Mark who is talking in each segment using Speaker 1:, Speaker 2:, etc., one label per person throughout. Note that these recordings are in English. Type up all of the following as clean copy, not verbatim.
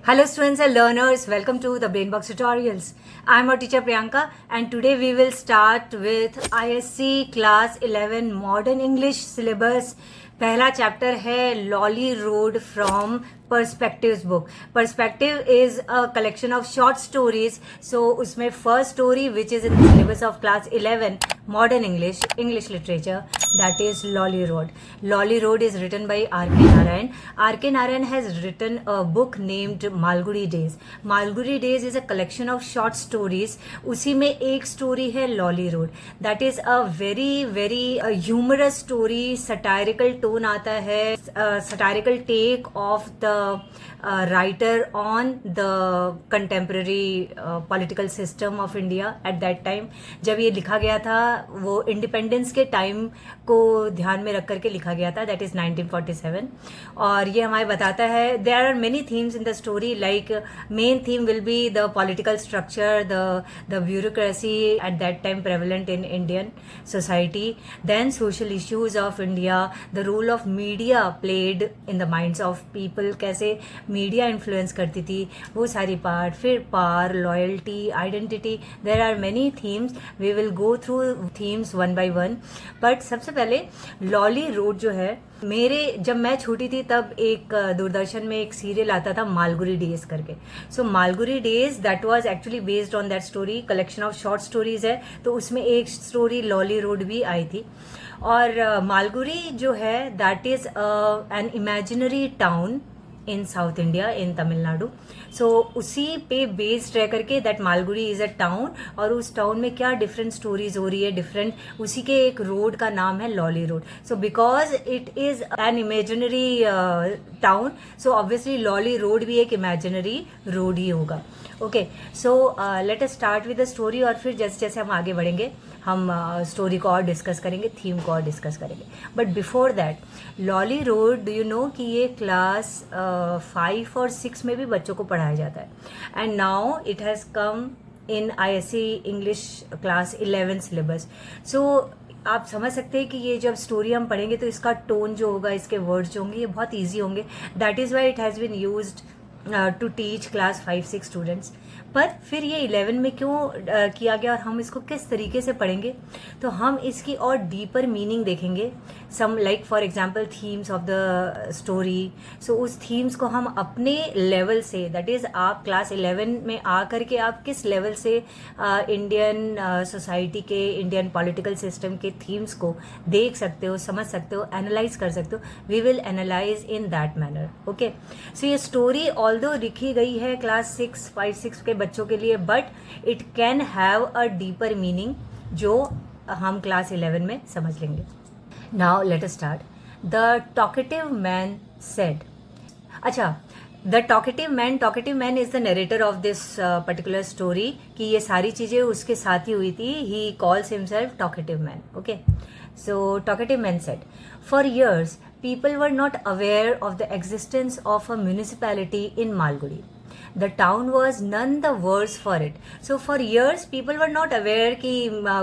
Speaker 1: Hello students and learners, welcome to the Brainbox Tutorials. I am your teacher Priyanka and today we will start with ISC Class 11 Modern English Syllabus. पहला chapter है Lawley Road from perspectives book. Perspective is a collection of short stories. So उसमें first story which is in the syllabus of class 11 modern English literature, that is Lolly Road. Lolly Road is written by R.K. Narayan. R.K. Narayan has written a book named Malgudi Days. Malgudi Days is a collection of short stories. उसी में एक story है Lolly Road. That is a very humorous story. Satirical tone आता है. Satirical take of the writer on the contemporary political system of India at that time. जब ये लिखा गया था वो इंडिपेंडेंस के टाइम को ध्यान में रख करके लिखा गया था, दैट इज 1947. और ये हमें बताता है there are many themes in the story. Like main theme will be the political structure, the bureaucracy at that time prevalent in Indian society, then social issues of India, the role of media played in the minds of people, कैसे media influence करती थी, वो सारी part. फिर power, loyalty, identity, there are many themes. We will go through themes one by one. But सबसे पहले lolly road जो है, जब मैं छोटी थी तब एक दूरदर्शन में एक सीरियल आता था मालगुडी डेज करके. So Malgudi days that was actually based on that story. Collection of short stories है, तो उसमें एक स्टोरी लॉली रोड भी आई थी. और मालगुडी जो है that is an imaginary town in South India, in Tamil Nadu. So उसी पे बेस्ड रह करके that Malgudi is a town. और उस टाउन में क्या डिफरेंट स्टोरीज हो रही है, डिफरेंट, उसी के एक रोड का नाम है Lawley road. So because it is an imaginary town, so obviously lolly road भी एक इमेजिनरी रोड ही होगा. Okay, so let us start with the story. और फिर जैसे जैसे हम आगे बढ़ेंगे हम स्टोरी को और डिस्कस करेंगे, थीम को और डिस्कस करेंगे. But before that, lolly road, do you know कि ये क्लास 5 और 6 में भी बच्चों को पढ़ाया जाता है. And now it has come in ISC English class 11 syllabus. So आप समझ सकते हैं कि ये जब स्टोरी हम पढ़ेंगे तो इसका टोन जो होगा, इसके वर्ड्स जो होंगे, ये बहुत ईजी होंगे. That is why it has been used to teach class 5-6 students. पर फिर ये 11 में क्यों किया गया और हम इसको किस तरीके से पढ़ेंगे, तो हम इसकी और डीपर मीनिंग देखेंगे. Some like for example themes of the story. So उस थीम्स को हम अपने लेवल से, दैट इज़ आप क्लास 11 में आ करके आप किस लेवल से इंडियन सोसाइटी के, इंडियन पॉलिटिकल सिस्टम के थीम्स को देख सकते हो, समझ सकते हो, एनालाइज कर सकते हो. We will analyse in that manner. Okay, so ये स्टोरी ऑल्दो लिखी गई है क्लास 5-6 के बच्चों के लिए, but it can have a deeper meaning जो हम क्लास 11 में समझ लेंगे. Now let us start. The talkative man said. अच्छा, the talkative man is the narrator of this particular story, कि ये सारी चीजें उसके साथ ही हुई थी. He calls himself talkative man. Okay, so talkative man said, for years people were not aware of the existence of a municipality in Malgudi. The town was none the worse for it. So for years people were not aware कि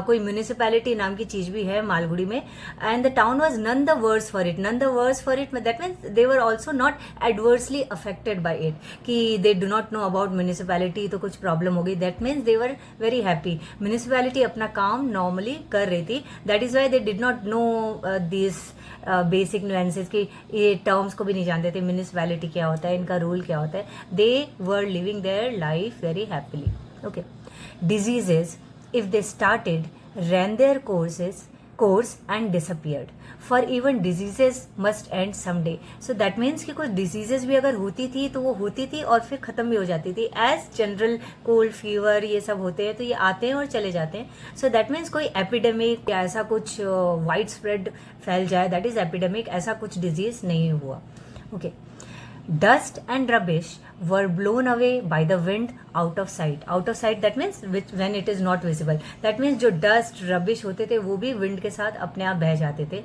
Speaker 1: कोई municipality नाम की चीज भी है मालगुड़ी में, and the town was none the worse for it. None the worse for it, that means they were also not adversely affected by it. कि they do not know about municipality, तो कुछ problem हो गई. That means they were very happy. Municipality अपना काम normally कर रही थी. That is why they did not know these basic nuances की, ये टर्म्स को भी नहीं जानते थे. म्यूनिसिपैलिटी क्या होता है, इनका रूल क्या होता है. They were living their life very happily. Okay, diseases if they started ran their course and disappeared, for even diseases must end someday. So that means कि कुछ diseases भी अगर होती थी तो वो होती थी और फिर ख़त्म भी हो जाती थी. as general cold fever ये सब होते हैं तो ये आते हैं और चले जाते हैं. so that means कोई epidemic या ऐसा कुछ वाइड स्प्रेड फैल जाए, that is epidemic, ऐसा कुछ disease नहीं हुआ. okay, dust and rubbish were blown away by the wind out of sight. Out of sight, that means when it is not visible. That means जो dust rubbish होते थे वो भी wind के साथ अपने आप बह जाते थे.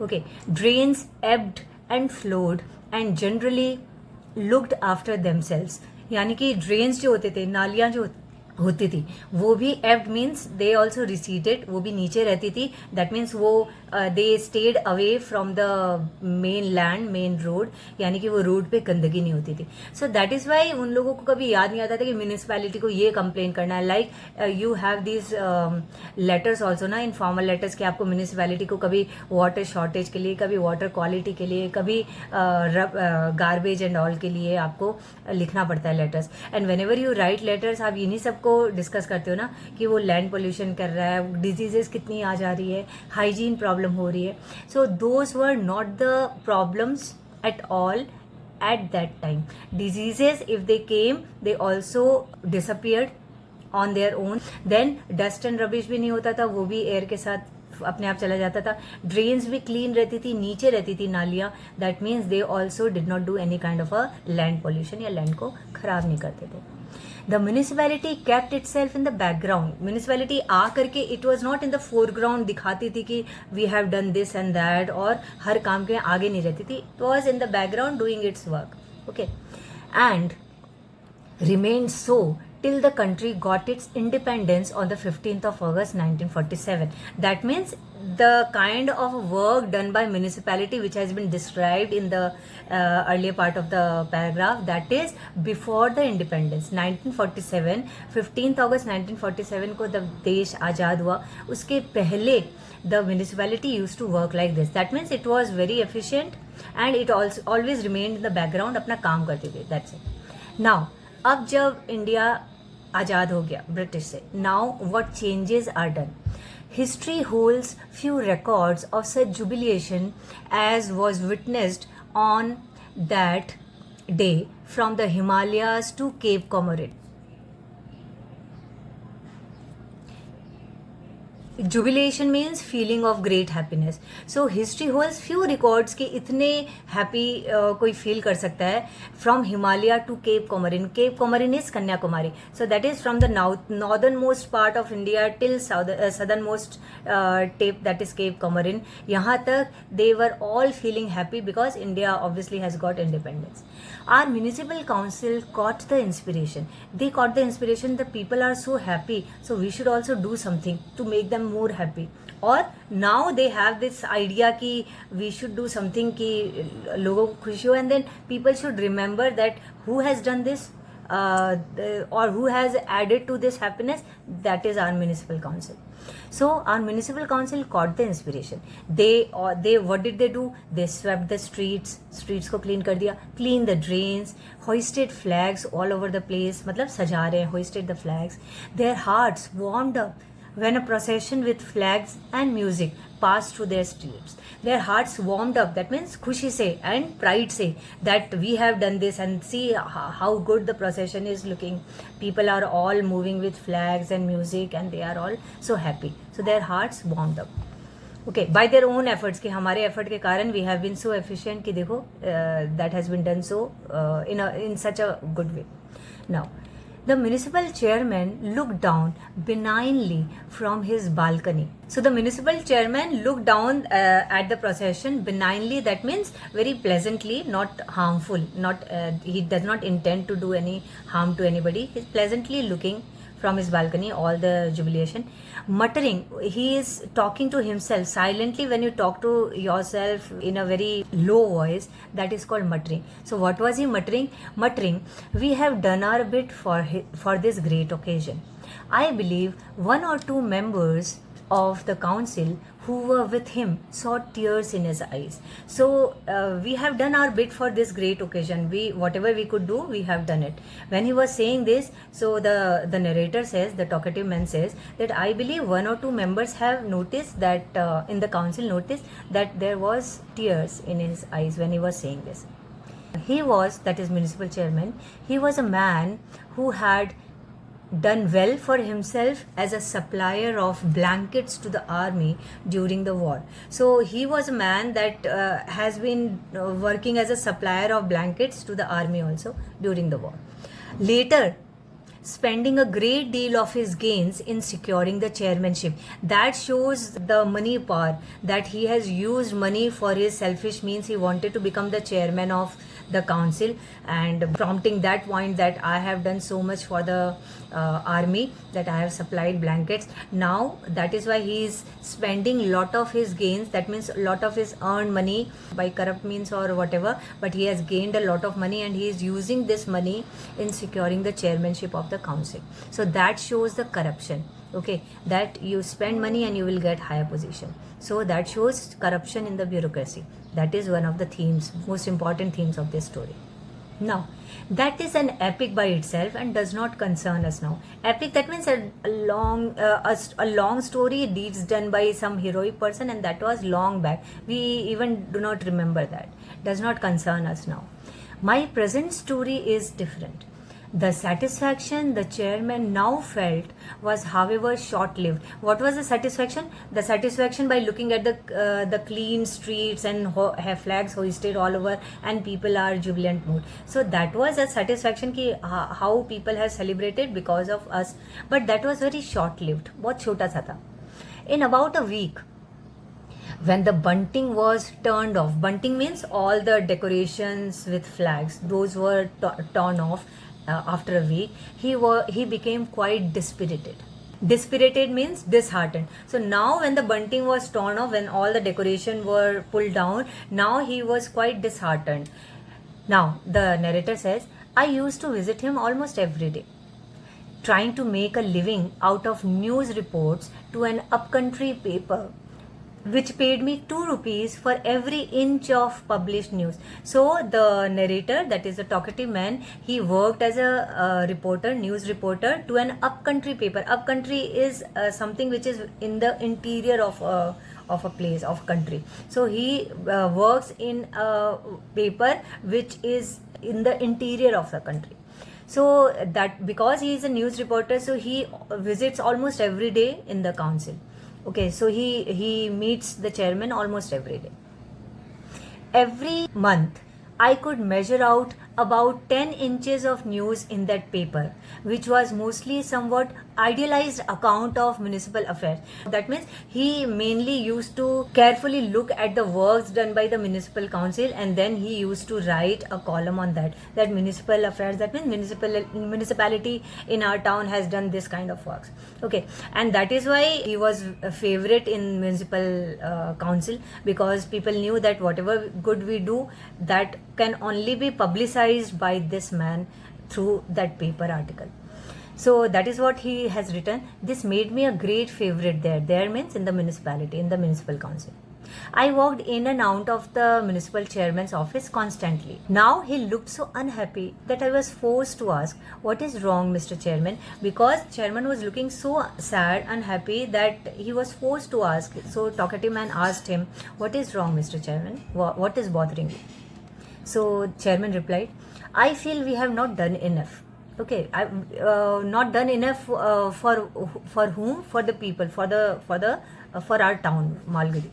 Speaker 1: Okay, drains ebbed and flowed and generally looked after themselves. यानी कि drains जो होते थे, नालियाँ जो होती थी, वो भी एब्ड मीन्स दे ऑल्सो रिसीडेड, वो भी नीचे रहती थी. दैट मीन्स वो they stayed away from the main land, main road, यानी कि वो रोड पे गंदगी नहीं होती थी. सो दैट इज वाई उन लोगों को कभी याद नहीं आता था कि म्यूनिसपैलिटी को ये कंप्लेन करना है. Like you have this letters also ना, इनफॉर्मल लेटर्स, कि आपको म्यूनिसपैलिटी को कभी वाटर शॉर्टेज के लिए, कभी वाटर क्वालिटी के लिए, कभी गार्बेज एंड ऑल के लिए आपको लिखना पड़ता है letters. And when ever you write letters, आप इन्हीं सबको डिस्कस करते हो ना कि वो लैंड पोल्यूशन कर रहा है, डिजीजेस कितनी आ जा रही है, हाइजीन प्रॉब्लम हो रही है. So those were not the problems at all at that time. Diseases, if they came, they also disappeared on their own. Then dust and rubbish भी नहीं होता था, वो भी एयर के साथ अपने आप चला जाता था. ड्रेन्स भी क्लीन रहती थी, नीचे रहती थी नालियाँ. That means they also did not do any kind of a land pollution, या लैंड को खराब नहीं करते थे. The municipality kept itself in the background. Municipality आ करके it was not in the foreground दिखाती थी कि we have done this and that, और हर काम के आगे नहीं रहती थी. It was in the background doing its work. Okay, and remained so till the country got its independence on the 15th of August 1947. That means the kind of work done by municipality which has been described in the earlier part of the paragraph, that is before the independence 1947, 15th August 1947 को जब देश आज़ाद हुआ, उसके पहले the municipality used to work like this. That means it was very efficient and it also always remained in the background, अपना काम करते थे. That's it. Now अब जब इंडिया आज़ाद हो गया ब्रिटिश से, now what changes are done. History holds few records of such jubilation as was witnessed on that day from the Himalayas to Cape Comorin. Jubilation means feeling of great happiness. So history holds few records के इतने happy कोई feel कर सकता है. From Himalaya to Cape Comorin. Cape Comorin is Kanyakumari. So that is from the northern most part of India till southern most tape, that is Cape Comorin. यहाँ तक they were all feeling happy because India obviously has got independence. Our municipal council caught the inspiration. They caught the inspiration. The people are so happy, so we should also do something to make them more happy. Or now they have this idea कि we should do something कि लोगों को खुशी हो, and then people should remember that who has done this or who has added to this happiness. That is our municipal council. So our municipal council caught the inspiration. They what did they do? They swept the streets को clean कर दिया, clean the drains, hoisted flags all over the place. मतलब सजा रहे हैं, hoisted the flags. Their hearts warmed up when a procession with flags and music passed through their streets. Their hearts warmed up. That means खुशी से and pride से that we have done this, and see how good the procession is looking. People are all moving with flags and music and they are all so happy. So their hearts warmed up. Okay, by their own efforts, कि हमारे effort के कारण we have been so efficient कि देखो that has been done so in such a good way. Now the municipal chairman looked down benignly from his balcony. So the municipal chairman looked down at the procession benignly. That means very pleasantly, not harmful. He does not intend to do any harm to anybody. He's pleasantly looking from his balcony, all the jubilation. Muttering, he is talking to himself silently. When you talk to yourself in a very low voice, that is called muttering. So what was he muttering? Muttering, we have done our bit for this great occasion. I believe one or two members of the council who were with him saw tears in his eyes. So we have done our bit for this great occasion. Whatever we could do, we have done it. When he was saying this, so the narrator says, the talkative man says that I believe one or two members have noticed that in the council noticed that there was tears in his eyes when he was saying this. He was, that is municipal chairman, he was a man who had done well for himself as a supplier of blankets to the army during the war. So he was a man that has been working as a supplier of blankets to the army also during the war. Later, spending a great deal of his gains in securing the chairmanship. That shows the money power, that he has used money for his selfish means. He wanted to become the chairman of the council and prompting that point that I have done so much for the army, that I have supplied blankets. Now that is why he is spending lot of his gains, that means lot of his earned money by corrupt means or whatever, but he has gained a lot of money and he is using this money in securing the chairmanship of the council. So that shows the corruption. Okay, that you spend money and you will get higher position. So that shows corruption in the bureaucracy. That is one of the themes, most important themes of this story. Now, that is an epic by itself and does not concern us now. Epic, that means a long story, deeds done by some heroic person, and that was long back. We even do not remember that. Does not concern us now. My present story is different. The satisfaction the chairman now felt was, however, short-lived. What was the satisfaction? The satisfaction by looking at the clean streets and flags hoisted all over and people are jubilant mood. So that was a satisfaction ki how people have celebrated because of us. But that was very short-lived. बहुत छोटा सा था. In about a week, when the bunting was turned off, bunting means all the decorations with flags, those were torn off. After a week, he became quite dispirited. Dispirited means disheartened. So now when the bunting was torn off, when all the decoration were pulled down, now he was quite disheartened. Now the narrator says, I used to visit him almost every day, trying to make a living out of news reports to an upcountry paper which paid me 2 rupees for every inch of published news. So the narrator, that is the talkative man, he worked as a reporter, news reporter to an upcountry paper. Upcountry is something which is in the interior of a place, of country. So he works in a paper which is in the interior of the country. So that because he is a news reporter, so he visits almost every day in the council. Okay, so he meets the chairman almost every day. Every month, I could measure out about 10 inches of news in that paper, which was mostly somewhat idealized account of municipal affairs. That means he mainly used to carefully look at the works done by the municipal council, and then he used to write a column on that municipal affairs, that means municipality in our town has done this kind of works. Okay, and that is why he was a favorite in municipal council, because people knew that whatever good we do, that can only be publicized by this man through that paper article. So that is what he has written. This made me a great favorite there. There means in the municipality, in the municipal council. I walked in and out of the municipal chairman's office constantly. Now he looked so unhappy that I was forced to ask, what is wrong, Mr. Chairman? Because chairman was looking so sad, unhappy, that he was forced to ask. So talkative man asked him, what is wrong, Mr. Chairman? What is bothering you? So chairman replied, I feel we have not done enough. Okay, not done enough for whom? For the people, for our town, Malgudi.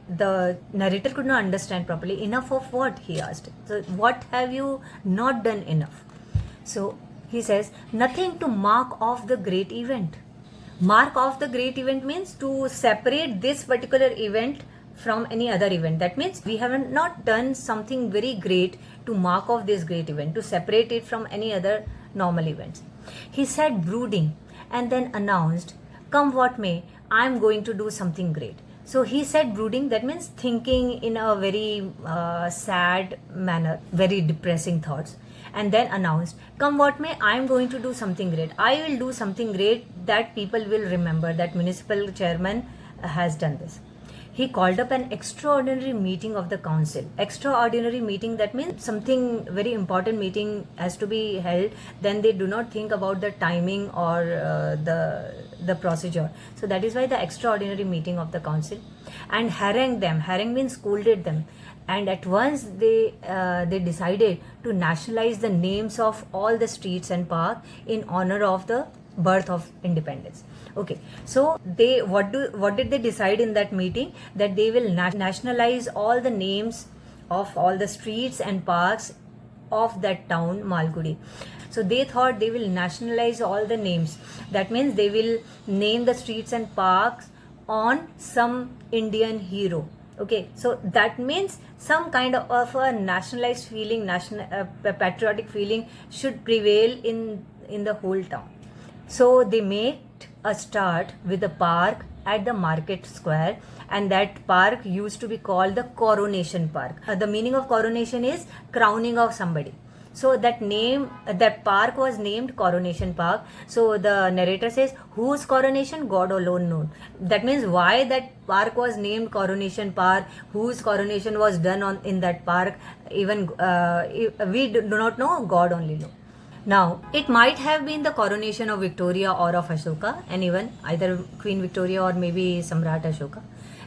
Speaker 1: The narrator could not understand properly. Enough of what? He asked. So what have you not done enough? So he says, nothing to mark off the great event. Mark off the great event means to separate this particular event from any other event. That means we have not done something very great to mark off this great event, to separate it from any other normal events. He said brooding and then announced, come what may, I am going to do something great. So he said brooding, that means thinking in a very sad manner, very depressing thoughts, and then announced, come what may, I am going to do something great. I will do something great that people will remember, that municipal chairman has done this. He called up an extraordinary meeting of the council. Extraordinary meeting, that means something very important meeting has to be held. Then they do not think about the timing or the procedure. So that is why the extraordinary meeting of the council, and harangued them. Harangue means scolded them. And at once they decided to nationalize the names of all the streets and parks in honor of the birth of independence. Okay, so what did they decide in that meeting? That they will nationalize all the names of all the streets and parks of that town, Malgudi. So they thought they will nationalize all the names. That means they will name the streets and parks on some Indian hero. Okay, so that means some kind of a nationalized feeling, national patriotic feeling should prevail in the whole town. So they made a start with a park at the market square, and that park used to be called the Coronation Park. The meaning of coronation is crowning of somebody. So that park was named Coronation Park. So the narrator says, whose coronation? God alone knows. That means why that park was named Coronation Park, whose coronation was done in that park, even we do not know, God only knows. Now, it might have been the coronation of Victoria or of Ashoka, anyone, either Queen Victoria or maybe Samrat Ashoka,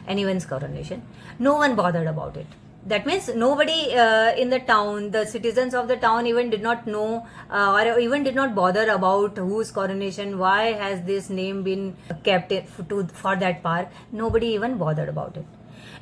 Speaker 1: anyone's coronation. No one bothered about it. That means nobody in the town, the citizens of the town even did not know or even did not bother about whose coronation, why has this name been kept for that park. Nobody even bothered about it.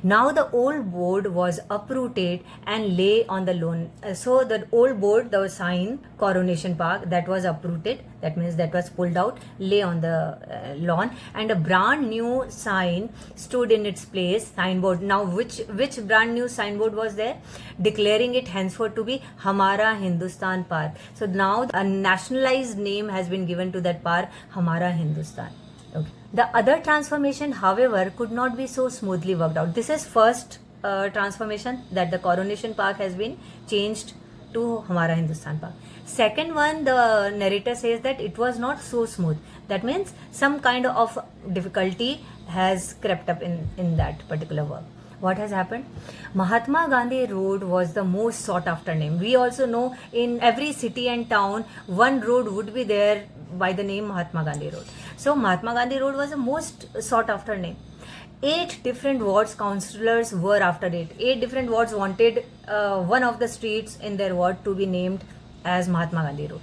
Speaker 1: Now the old board was uprooted and lay on the lawn. So the old board, the sign Coronation Park, that was uprooted. That means that was pulled out, lay on the lawn, and a brand new sign stood in its place. Signboard. Now which brand new signboard was there? Declaring it henceforth to be Hamara Hindustan Park. So now a nationalized name has been given to that park, Hamara Hindustan. Okay. The other transformation, however, could not be so smoothly worked out. This is first transformation, that the Coronation Park has been changed to Hamara Hindustan Park. Second one, the narrator says that it was not so smooth. That means some kind of difficulty has crept up in that particular work. What has happened? Mahatma Gandhi Road was the most sought after name. We also know in every city and town, one road would be there by the name Mahatma Gandhi Road. So Mahatma Gandhi Road was the most sought after name. 8 different wards councillors were after it. 8 different wards wanted one of the streets in their ward to be named as Mahatma Gandhi Road.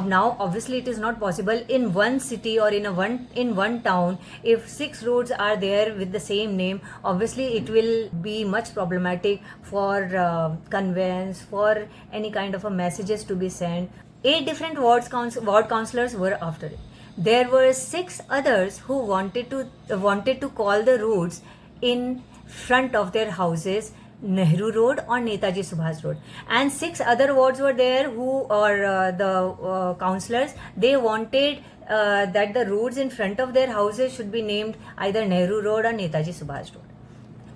Speaker 1: Now obviously it is not possible in one city or in one town. If 6 roads are there with the same name, obviously it will be much problematic for conveyance, for any kind of a messages to be sent. 8 different ward councillors were after it. There were 6 others who wanted to call the roads in front of their houses Nehru Road or Netaji Subhas Road, and 6 other wards were there the councillors, they wanted that the roads in front of their houses should be named either Nehru Road or Netaji Subhas Road.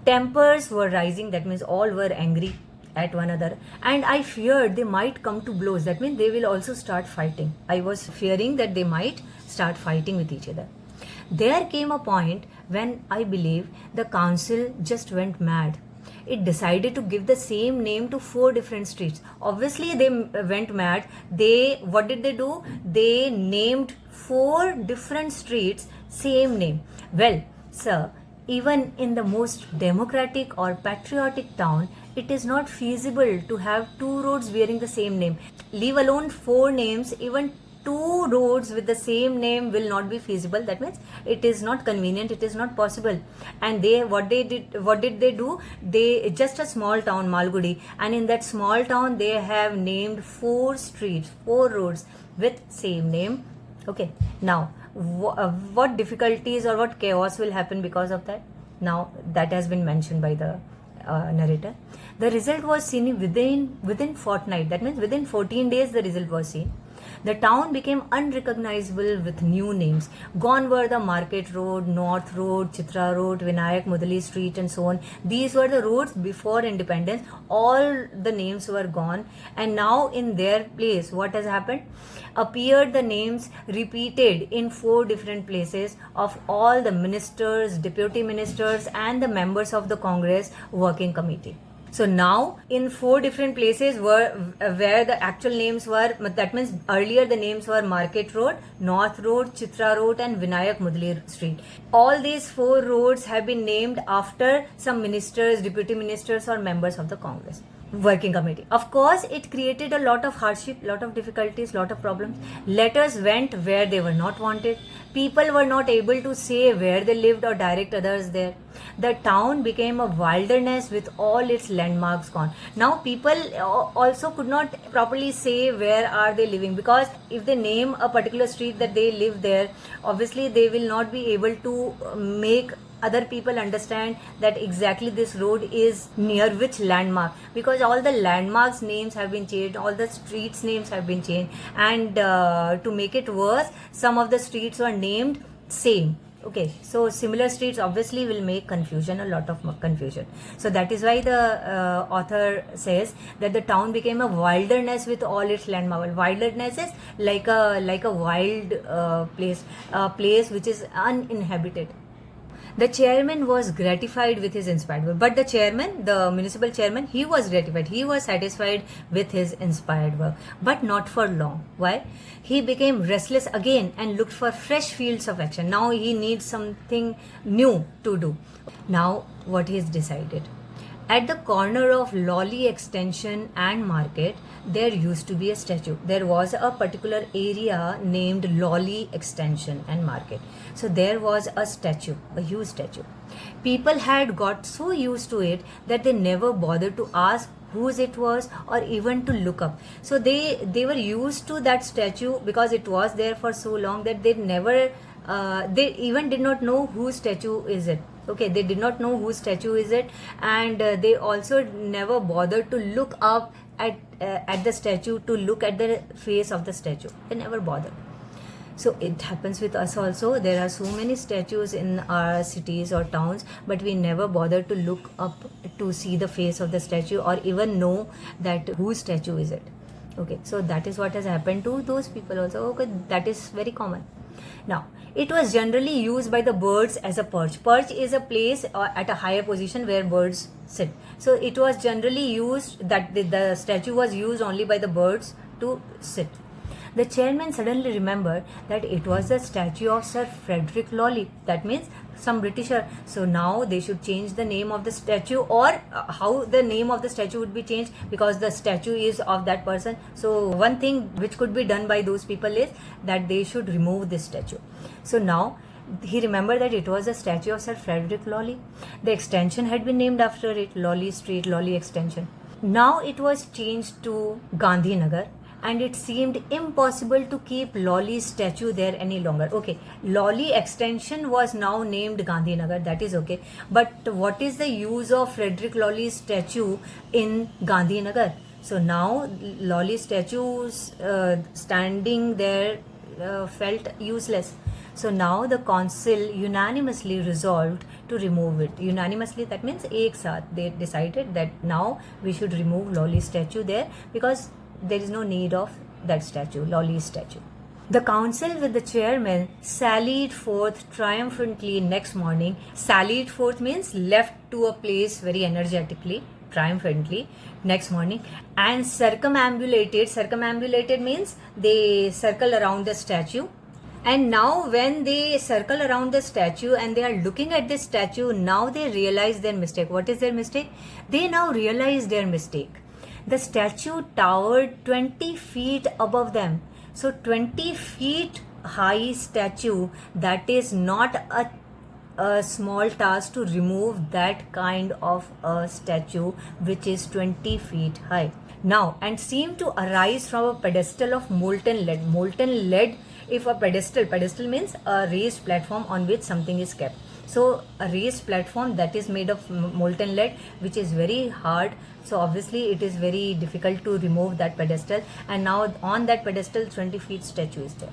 Speaker 1: Tempers were rising, that means all were angry at one another, and I feared they might come to blows. That means they will also start fighting. I was fearing that they might start fighting with each other. There came a point when I believe the council just went mad. It decided to give the same name to 4 different streets. Obviously they went mad. What did they do? They named 4 different streets same name. Well, sir, even in the most democratic or patriotic town, it is not feasible to have 2 roads bearing the same name. Leave alone 4 names, even 2 roads with the same name will not be feasible. That means it is not convenient, it is not possible. And what did they do? They just a small town, Malgudi, and in that small town they have named 4 streets, 4 roads with same name. Okay, now what difficulties or what chaos will happen because of that? Now that has been mentioned by the narrator. The result was seen within fortnight. That means within 14 days the result was seen. The town became unrecognizable with new names. Gone were the Market Road, North Road, Chitra Road, Vinayak Mudali Street, and so on. These were the roads before independence. All the names were gone, and now in their place, what has happened? Appeared the names repeated in 4 different places of all the ministers, deputy ministers, and the members of the Congress Working Committee. So now in 4 different places where the actual names were, that means earlier the names were Market Road, North Road, Chitra Road, and Vinayak Mudali Street. All these 4 roads have been named after some ministers, deputy ministers, or members of the Congress Working Committee. Of course, it created a lot of hardship, lot of difficulties, lot of problems. Letters went where they were not wanted. People were not able to say where they lived or direct others there. The town became a wilderness with all its landmarks gone. Now people also could not properly say where are they living, because if they name a particular street that they live there, obviously they will not be able to make other people understand that exactly this road is near which landmark, because all the landmarks names have been changed, all the streets names have been changed, and to make it worse, some of the streets were named same. Okay, so similar streets obviously will make confusion, a lot of confusion. So that is why the author says that the town became a wilderness with all its landmarks. Wilderness is like a wild place, a place which is uninhabited. The chairman was gratified with his inspired work. But the chairman, the municipal chairman, he was gratified. He was satisfied with his inspired work. But not for long. Why? He became restless again and looked for fresh fields of action. Now he needs something new to do. Now what he has decided? At the corner of Lolly Extension and Market, there used to be a statue. There was a particular area named Lolly Extension and Market. So there was a statue, a huge statue. People had got so used to it that they never bothered to ask whose it was or even to look up. So they were used to that statue because it was there for so long that they never, they even did not know whose statue is it. Okay, they did not know whose statue is it, and they also never bothered to look up at the statue, to look at the face of the statue. They never bothered. So it happens with us also. There are so many statues in our cities or towns, but we never bother to look up to see the face of the statue or even know that whose statue is it. Okay, so that is what has happened to those people also. Okay, that is very common. Now, it was generally used by the birds as a perch. Perch is a place at a higher position where birds sit. So it was generally used, that the statue was used only by the birds to sit. The chairman suddenly remembered that it was the statue of Sir Frederick Lolly. That means some Britisher. So now they should change the name of the statue, or how the name of the statue would be changed, because the statue is of that person. So one thing which could be done by those people is that they should remove this statue. So now he remembered that it was a statue of Sir Frederick Lolly. The extension had been named after it, Lolly Street, Lolly Extension. Now it was changed to Gandhi Nagar, and it seemed impossible to keep Lolly's statue there any longer. Okay, Lolly Extension was now named Gandhi Nagar, that is okay. But what is the use of Frederick Lolly's statue in Gandhi Nagar? So now Lolly statues standing there felt useless. So now the council unanimously resolved to remove it. Unanimously, that means ek saath, they decided that now we should remove Lolly's statue there, because there is no need of that statue, Lolly's statue. The council with the chairman sallied forth triumphantly next morning. Sallied forth means left to a place very energetically, triumphantly, next morning, and circumambulated. Circumambulated means they circle around the statue. And now when they circle around the statue and they are looking at this statue, now they realize their mistake. What is their mistake? They now realize their mistake. The statue towered 20 feet above them. So 20 feet high statue, that is not a small task to remove that kind of a statue which is 20 feet high. Now, and seemed to arise from a pedestal of molten lead. Molten lead, if a pedestal means a raised platform on which something is kept. So a raised platform that is made of molten lead, which is very hard. So obviously it is very difficult to remove that pedestal, and now on that pedestal 20 feet statue is there.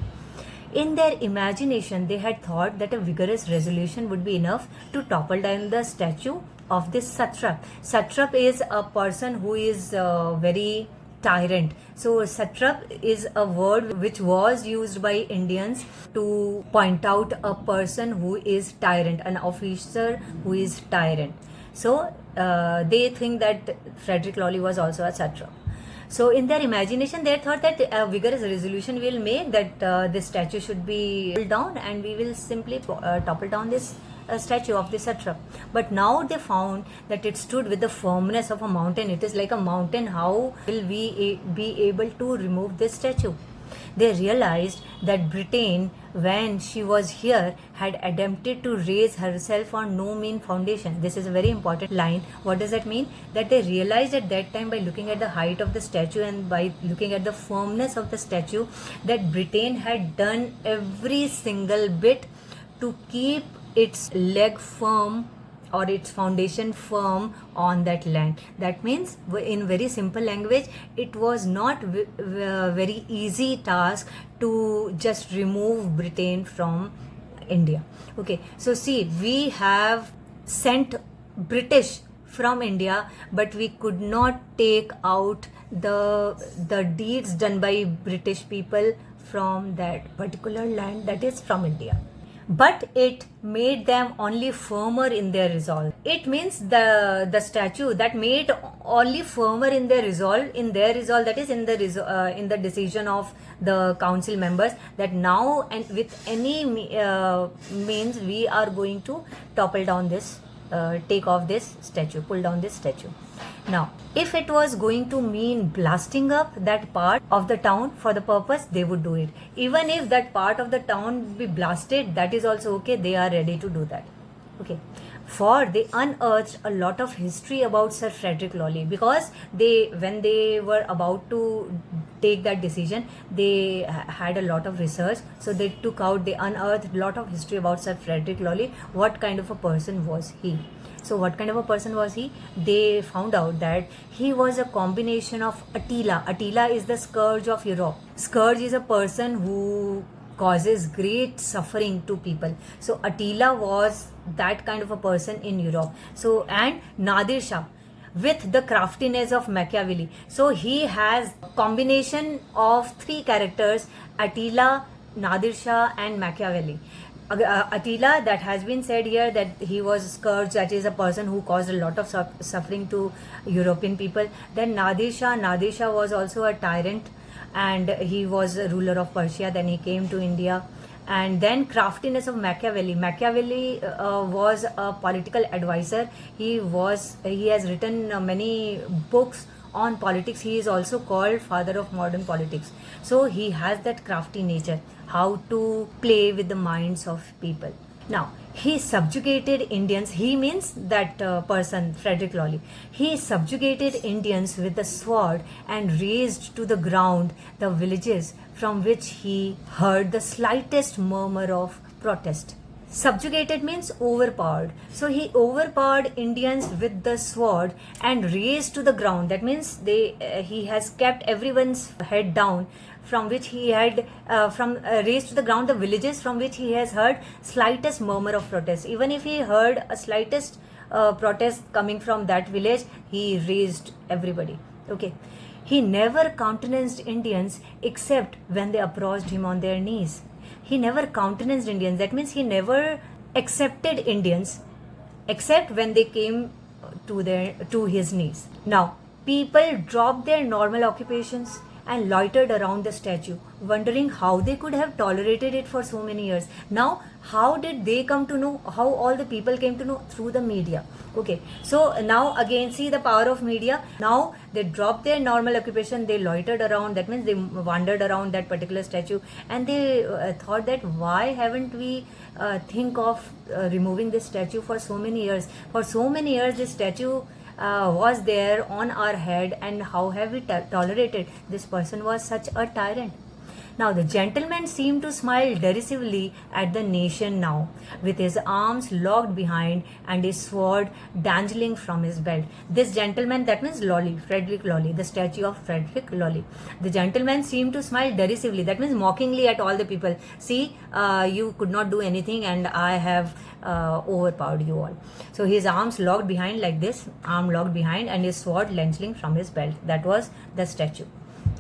Speaker 1: In their imagination, they had thought that a vigorous resolution would be enough to topple down the statue of this satrap. Satrap is a person who is very tyrant. So satrap is a word which was used by Indians to point out a person who is tyrant, an officer who is tyrant. So they think that Frederick Lolly was also a satrap. So in their imagination, they thought that a vigorous resolution will make that this statue should be pulled down, and we will simply topple down this statue of the satrap. But now they found that it stood with the firmness of a mountain. It is like a mountain. How will we be able to remove this statue? They realized that Britain, when she was here, had attempted to raise herself on no mean foundation. This is a very important line. What does that mean? That they realized at that time, by looking at the height of the statue and by looking at the firmness of the statue, that Britain had done every single bit to keep its leg firm or its foundation firm on that land. That means, in very simple language, it was not very easy task to just remove Britain from India. Okay, so see, we have sent British from India, but we could not take out the deeds done by British people from that particular land, that is from India. But it made them only firmer in their resolve. It means the statue that made only firmer in their resolve, that is in the decision of the council members, that now and with any means we are going to topple down this, take off this statue, pull down this statue. Now, if it was going to mean blasting up that part of the town for the purpose, they would do it. Even if that part of the town be blasted, that is also okay. They are ready to do that. Okay. For they unearthed a lot of history about Sir Frederick Lawley, because when they were about to take that decision, they had a lot of research. So they unearthed a lot of history about Sir Frederick Lawley. What kind of a person was he? So what kind of a person was he? They found out that he was a combination of Attila. Attila is the scourge of Europe. Scourge is a person who causes great suffering to people. So Attila was that kind of a person in Europe. So, and Nadir Shah, with the craftiness of Machiavelli. So he has combination of three characters: Attila, Nadir Shah and Machiavelli. Attila, that has been said here that he was scourge, that is a person who caused a lot of suffering to European people. Then Nadir Shah was also a tyrant, and he was a ruler of Persia. Then he came to India. And then craftiness of Machiavelli. Machiavelli was a political advisor. He has written many books on politics. He is also called father of modern politics. So he has that crafty nature, how to play with the minds of people. Now, he subjugated Indians. He means that person, Frederick Lawley. He subjugated Indians with the sword and razed to the ground the villages from which he heard the slightest murmur of protest. Subjugated means overpowered. So he overpowered Indians with the sword and razed to the ground. That means he has kept everyone's head down, from which he had raised to the ground the villages from which he has heard slightest murmur of protest. Even if he heard a slightest protest coming from that village, he raised everybody. Okay. He never countenanced Indians except when they approached him on their knees. He never countenanced Indians. That means he never accepted Indians except when they came to his knees. Now, people dropped their normal occupations and loitered around the statue, wondering how they could have tolerated it for so many years. Now, how did they come to know? How all the people came to know? Through the media. Okay, so now again, see the power of media. Now they dropped their normal occupation, they loitered around. That means they wandered around that particular statue, and they thought that why haven't we think of removing this statue for so many years? For so many years, this statue was there on our head, and how have we tolerated? This person was such a tyrant. Now the gentleman seemed to smile derisively at the nation now, with his arms locked behind and his sword dangling from his belt. This gentleman, that means Lawley, Frederick Lawley, the statue of Frederick Lawley. The gentleman seemed to smile derisively, that means mockingly at all the people. See, you could not do anything and I have overpowered you all. So his arms locked behind like this, arm locked behind, and his sword dangling from his belt. That was the statue.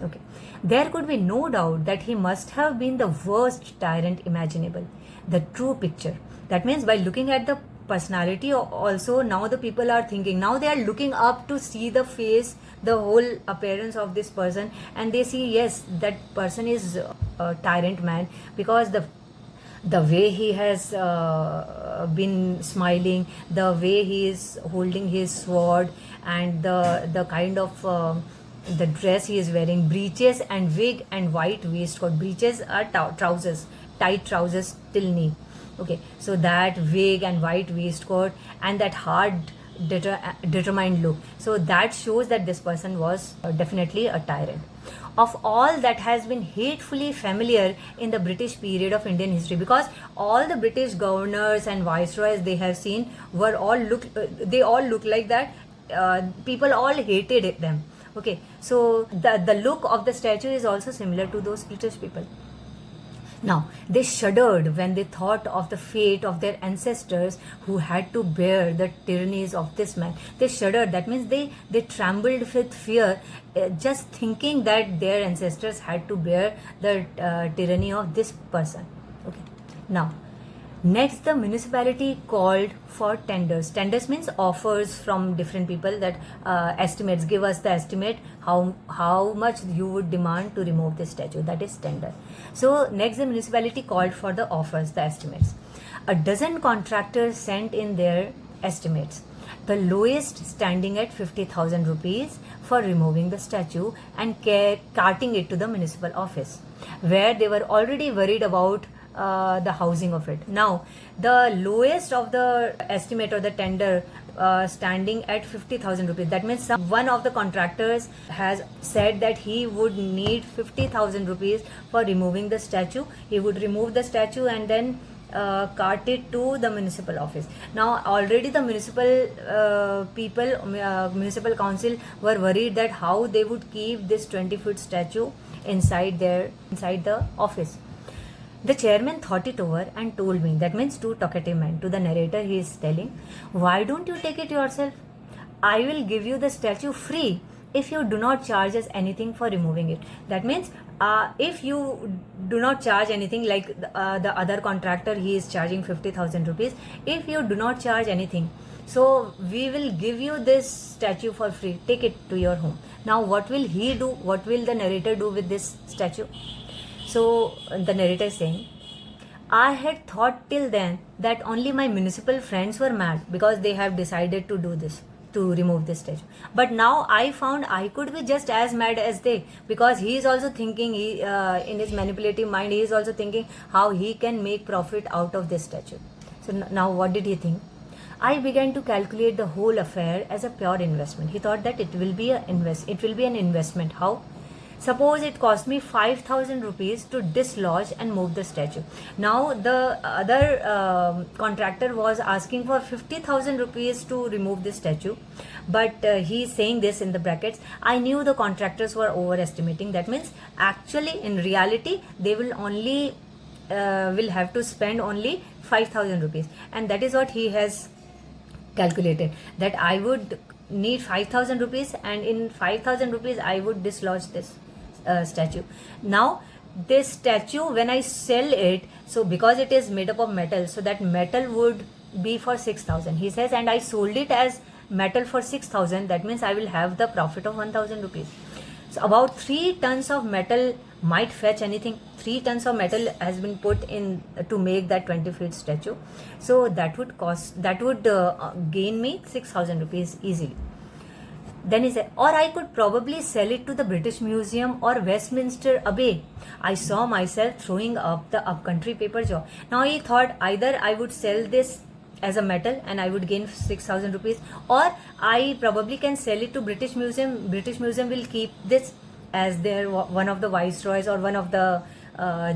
Speaker 1: Okay. There could be no doubt that he must have been the worst tyrant imaginable. The true picture. That means by looking at the personality also, now the people are thinking, now they are looking up to see the face, the whole appearance of this person, and they see, yes, that person is a tyrant man, because the way he has been smiling, the way he is holding his sword, and the kind of the dress he is wearing, breeches and wig and white waistcoat. Breeches are trousers, tight trousers till knee. Okay, so that wig and white waistcoat and that hard determined look, so that shows that this person was definitely a tyrant. of all that has been hatefully familiar in the British period of Indian history, because all the British governors and viceroys they have seen were they all look like that. People all hated them. Okay, so the look of the statue is also similar to those British people. Now, they shuddered when they thought of the fate of their ancestors who had to bear the tyrannies of this man. They shuddered, that means they trembled with fear, just thinking that their ancestors had to bear the tyranny of this person. Okay. Now, next, the municipality called for tenders. Tenders means offers from different people, that estimates, give us the estimate how much you would demand to remove this statue. That is tender. So next, the municipality called for the offers, the estimates. A dozen contractors sent in their estimates, the lowest standing at 50,000 rupees for removing the statue and carting it to the municipal office, where they were already worried about the housing of it. Now, the lowest of the estimate or the tender standing at 50,000 rupees. That means one of the contractors has said that he would need 50,000 rupees for removing the statue. He would remove the statue and then cart it to the municipal office. Now, already the municipal municipal council were worried that how they would keep this 20-foot statue inside the office. The chairman thought it over and told me, that means to talkative man, to the narrator he is telling, why don't you take it yourself? I will give you the statue free if you do not charge us anything for removing it. That means if you do not charge anything, like the other contractor, he is charging 50,000 rupees. If you do not charge anything, so we will give you this statue for free. Take it to your home. Now, what will he do? What will the narrator do with this statue? So the narrator is saying, I had thought till then that only my municipal friends were mad because they have decided to do this, to remove this statue. But now I found I could be just as mad as they, because he is also thinking, in his manipulative mind, he is also thinking how he can make profit out of this statue. So now what did he think? I began to calculate the whole affair as a pure investment. He thought that it will be an investment. How? Suppose it cost me 5,000 rupees to dislodge and move the statue. Now the other contractor was asking for 50,000 rupees to remove this statue, but he is saying this in the brackets, I knew the contractors were overestimating. That means actually in reality they will only will have to spend only 5,000 rupees, and that is what he has calculated, that I would need 5,000 rupees and in 5,000 rupees I would dislodge this statue. Now this statue, when I sell it, so because it is made up of metal, so that metal would be for 6,000, he says, and I sold it as metal for 6,000. That means I will have the profit of 1,000 rupees. So about 3 tons of metal might fetch anything. 3 tons of metal has been put in to make that 20-foot statue. So that would gain me 6,000 rupees easily. Then he said, or I could probably sell it to the British Museum or Westminster Abbey. I saw myself throwing up the upcountry paper job. Now he thought either I would sell this as a metal and I would gain 6,000 rupees, or I probably can sell it to British Museum. British Museum will keep this as their one of the viceroys or one of the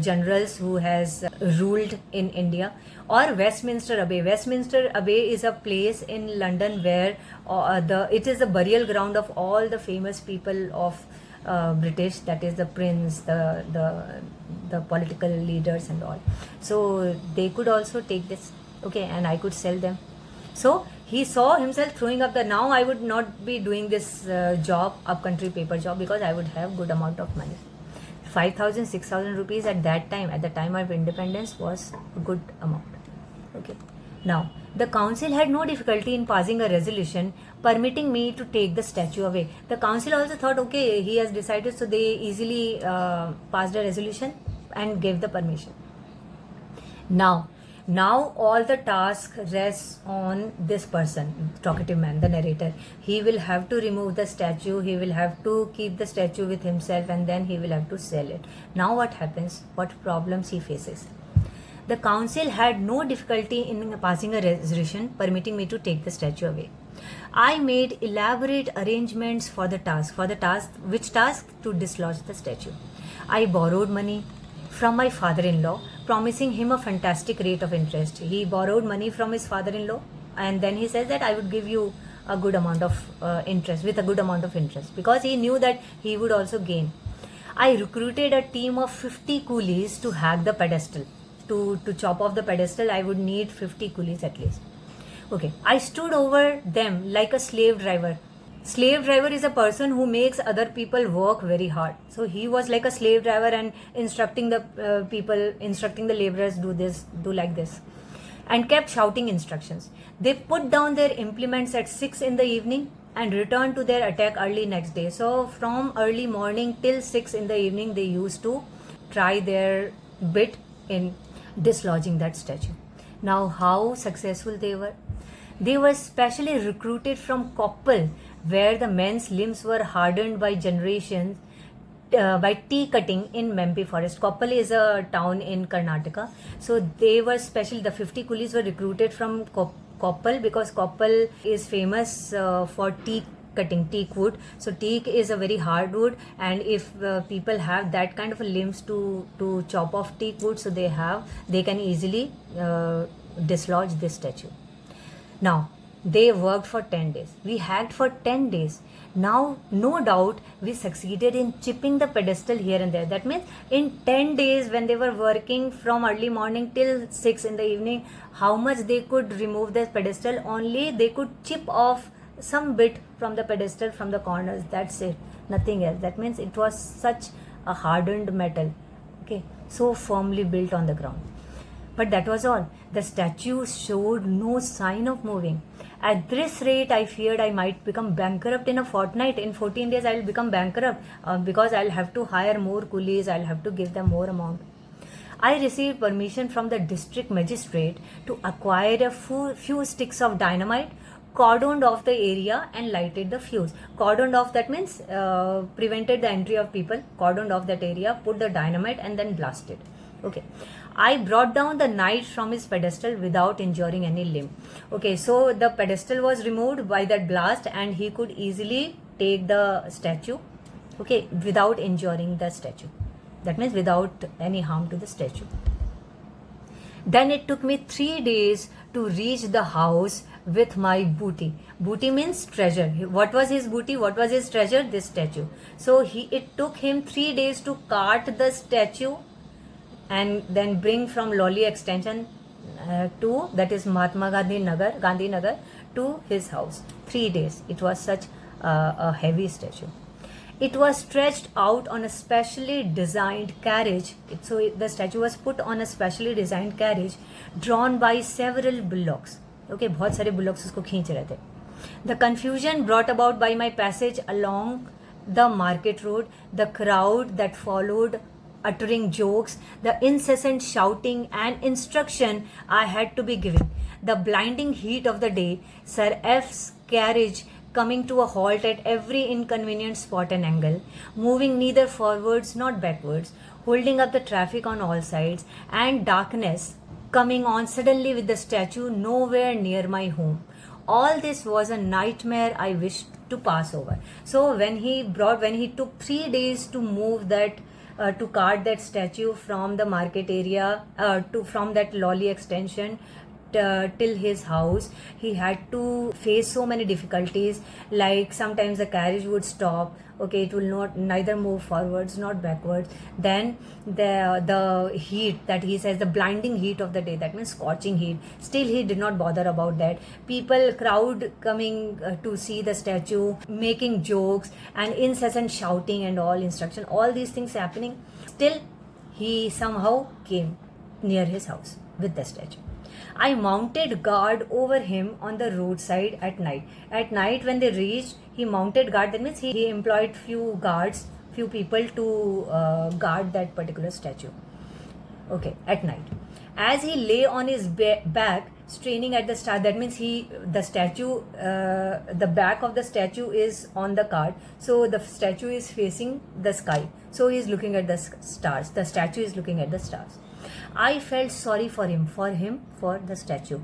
Speaker 1: generals who has ruled in India, or Westminster Abbey. Westminster Abbey is a place in London where it is the burial ground of all the famous people of British, that is the prince, the political leaders and all. So they could also take this, okay, and I could sell them. So he saw himself throwing up the, now I would not be doing this job, upcountry paper job, because I would have good amount of money. 5,000, 6,000 rupees at that time, at the time of independence, was a good amount. Okay. Now, the council had no difficulty in passing a resolution permitting me to take the statue away. The council also thought, okay, he has decided, so they easily passed a resolution and gave the permission. Now all the task rests on this person, talkative man, the narrator. He will have to remove the statue, he will have to keep the statue with himself, and then he will have to sell it. Now what happens? What problems he faces? The council had no difficulty in passing a resolution permitting me to take the statue away. I made elaborate arrangements for the task. Which task? To dislodge the statue. I borrowed money from my father-in-law, promising him a fantastic rate of interest. He borrowed money from his father-in-law, and then he says that I would give you a good amount of interest, with a good amount of interest, because he knew that he would also gain. I recruited a team of 50 coolies to hack the pedestal. To chop off the pedestal, I would need 50 coolies at least. Okay, I stood over them like a slave driver. Slave driver is a person who makes other people work very hard. So he was like a slave driver and instructing the laborers, do this, do like this, and kept shouting instructions. They put down their implements at 6 in the evening and returned to their attack early next day. So from early morning till 6 in the evening, they used to try their bit in dislodging that statue. Now, how successful they were? They were specially recruited from Koppal, where the men's limbs were hardened by generations by tea cutting in Mempi forest. Koppal is a town in Karnataka. So they were special. The 50 coolies were recruited from Koppal because Koppal is famous for tea cutting, teak wood. So teak is a very hard wood, and if people have that kind of a limbs to chop off teak wood, so they can easily dislodge this statue. Now, they worked for 10 days. We hacked for 10 days. Now, no doubt, we succeeded in chipping the pedestal here and there. That means in 10 days, when they were working from early morning till 6 in the evening, how much they could remove the pedestal? Only they could chip off some bit from the pedestal, from the corners. That's it. Nothing else. That means it was such a hardened metal. Okay, so firmly built on the ground. But that was all. The statue showed no sign of moving. At this rate, I feared I might become bankrupt in a fortnight. In 14 days, I will become bankrupt because I'll have to hire more coolies. I'll have to give them more amount. I received permission from the district magistrate to acquire a few sticks of dynamite, cordoned off the area and lighted the fuse. Cordoned off, that means prevented the entry of people. Cordoned off that area, put the dynamite and then blasted. Okay. I brought down the knight from his pedestal without injuring any limb. Okay, so the pedestal was removed by that blast and he could easily take the statue, okay, without injuring the statue. That means without any harm to the statue. Then it took me 3 days to reach the house with my booty. Booty means treasure. What was his booty? What was his treasure? This statue. So it took him 3 days to cart the statue and then bring from Loli extension to, that is Mahatma Gandhi Nagar, to his house. 3 days. It was such a heavy statue. It was stretched out on a specially designed carriage. So the statue was put on a specially designed carriage drawn by several bullocks. Okay, बहुत सारे bullocks उसको खींच रहे थे. The confusion brought about by my passage along the market road, the crowd that followed uttering jokes, the incessant shouting and instruction I had to be giving, the blinding heat of the day, Sir F's carriage coming to a halt at every inconvenient spot and angle, moving neither forwards nor backwards, holding up the traffic on all sides, and darkness coming on suddenly with the statue nowhere near my home. All this was a nightmare I wished to pass over. So when he took 3 days to move that, to cart that statue from the market area, from that Loli extension till his house, he had to face so many difficulties. Like sometimes the carriage would stop. Okay, it will neither move forwards nor backwards. Then the heat that he says, the blinding heat of the day, that means scorching heat. Still, he did not bother about that. Crowd coming to see the statue, making jokes and incessant shouting and all instruction. All these things happening. Still, he somehow came near his house with the statue. I mounted guard over him on the roadside at night. At night when they reached, he mounted guard. That means he employed few people to guard that particular statue. Okay, at night. As he lay on his back, straining at the star, that means the back of the statue is on the cart. So the statue is facing the sky. So he is looking at the stars. The statue is looking at the stars. I felt sorry for the statue.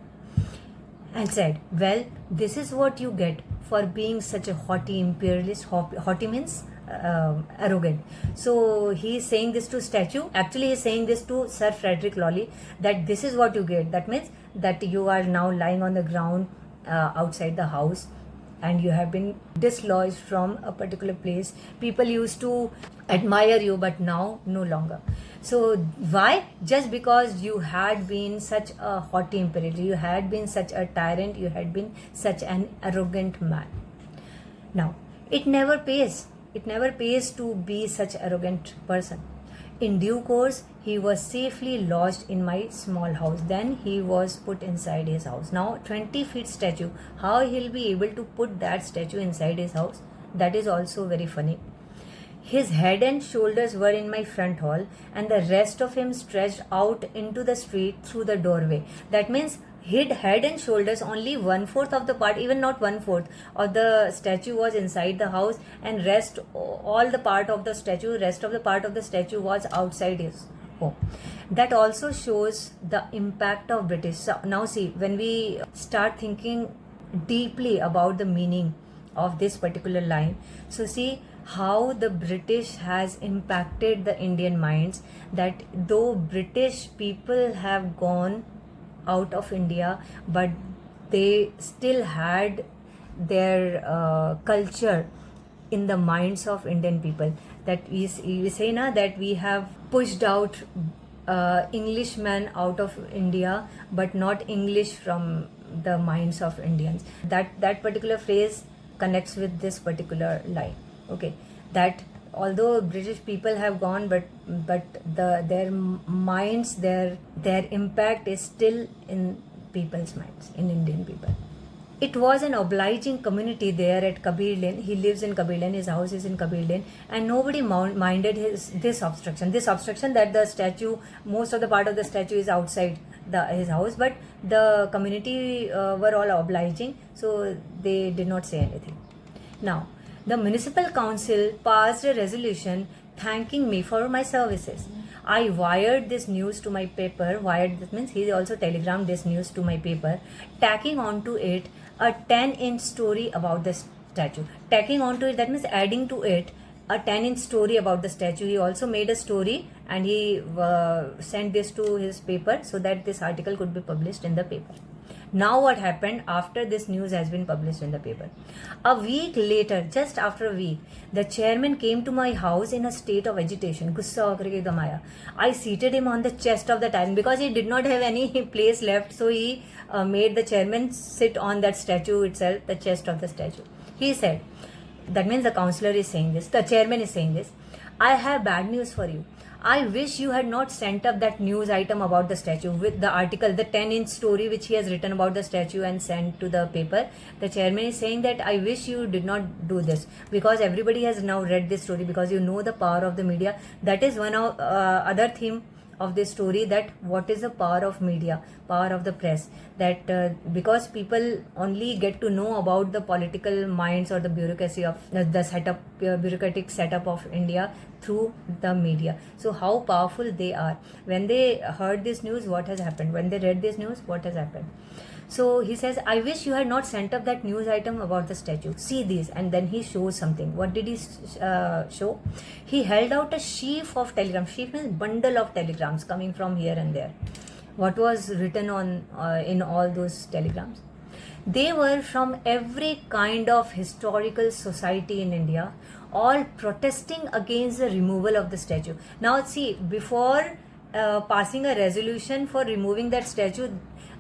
Speaker 1: and said, "Well, this is what you get for being such a haughty imperialist." Haughty means arrogant. So he is saying this to statue. Actually, he is saying this to Sir Frederick Lawley, that this is what you get. That means that you are now lying on the ground outside the house, and you have been dislodged from a particular place. People used to admire you, but now no longer. So why? Just because you had been such a haughty imperator, you had been such a tyrant, you had been such an arrogant man. Now, it never pays. It never pays to be such arrogant person. In due course, he was safely lodged in my small house. Then he was put inside his house. Now, 20 feet statue. How he'll be able to put that statue inside his house? That is also very funny. His head and shoulders were in my front hall, and the rest of him stretched out into the street through the doorway. That means hid head and shoulders, only 1/4 of the part, even not 1/4 of the statue was inside the house, and rest, all the part of the statue, rest of the part of the statue was outside his home. That also shows the impact of British. So now see, when we start thinking deeply about the meaning of this particular line, so see how the British has impacted the Indian minds, that though British people have gone out of India, but they still had their culture in the minds of Indian people. That is, we say na, that we have pushed out Englishmen out of India, but not English from the minds of Indians. That particular phrase connects with this particular line. Okay, that although British people have gone, but their minds, their impact is still in people's minds, in Indian people. It was an obliging community there at Kabir Lane. He lives in Kabir Lane, his house is in Kabir Lane, and nobody minded this obstruction. This obstruction that the statue, most of the part of the statue is outside his house, but the community were all obliging, so they did not say anything. Now, the municipal council passed a resolution thanking me for my services. I wired this news to my paper. Wired, that means he also telegrammed this news to my paper, tacking onto it a 10-inch story about the statue. Tacking onto it, that means adding to it a 10-inch story about the statue. He also made a story, and he sent this to his paper so that this article could be published in the paper. Now what happened after this news has been published in the paper? A week later, just after a week, the chairman came to my house in a state of agitation. Gussa hoकर के एकदम आया. I seated him on the chest of the tyrant because he did not have any place left. So he made the chairman sit on that statue itself, the chest of the statue. He said, that means the councillor is saying this, the chairman is saying this, I have bad news for you. I wish you had not sent up that news item about the statue with the article, the 10-inch story which he has written about the statue and sent to the paper. The chairman is saying that I wish you did not do this, because everybody has now read this story, because you know the power of the media. That is one of other theme of this story, that what is the power of media, power of the press, that because people only get to know about the political minds or the bureaucracy of the setup, bureaucratic setup of India through the media. So how powerful they are. When they heard this news, what has happened? When they read this news, what has happened? So he says, I wish you had not sent up that news item about the statue. See these. And then he shows something. What did he show? He held out a sheaf of telegrams. Sheaf means bundle of telegrams coming from here and there. What was written on in all those telegrams? They were from every kind of historical society in India, all protesting against the removal of the statue. Now see, before passing a resolution for removing that statue,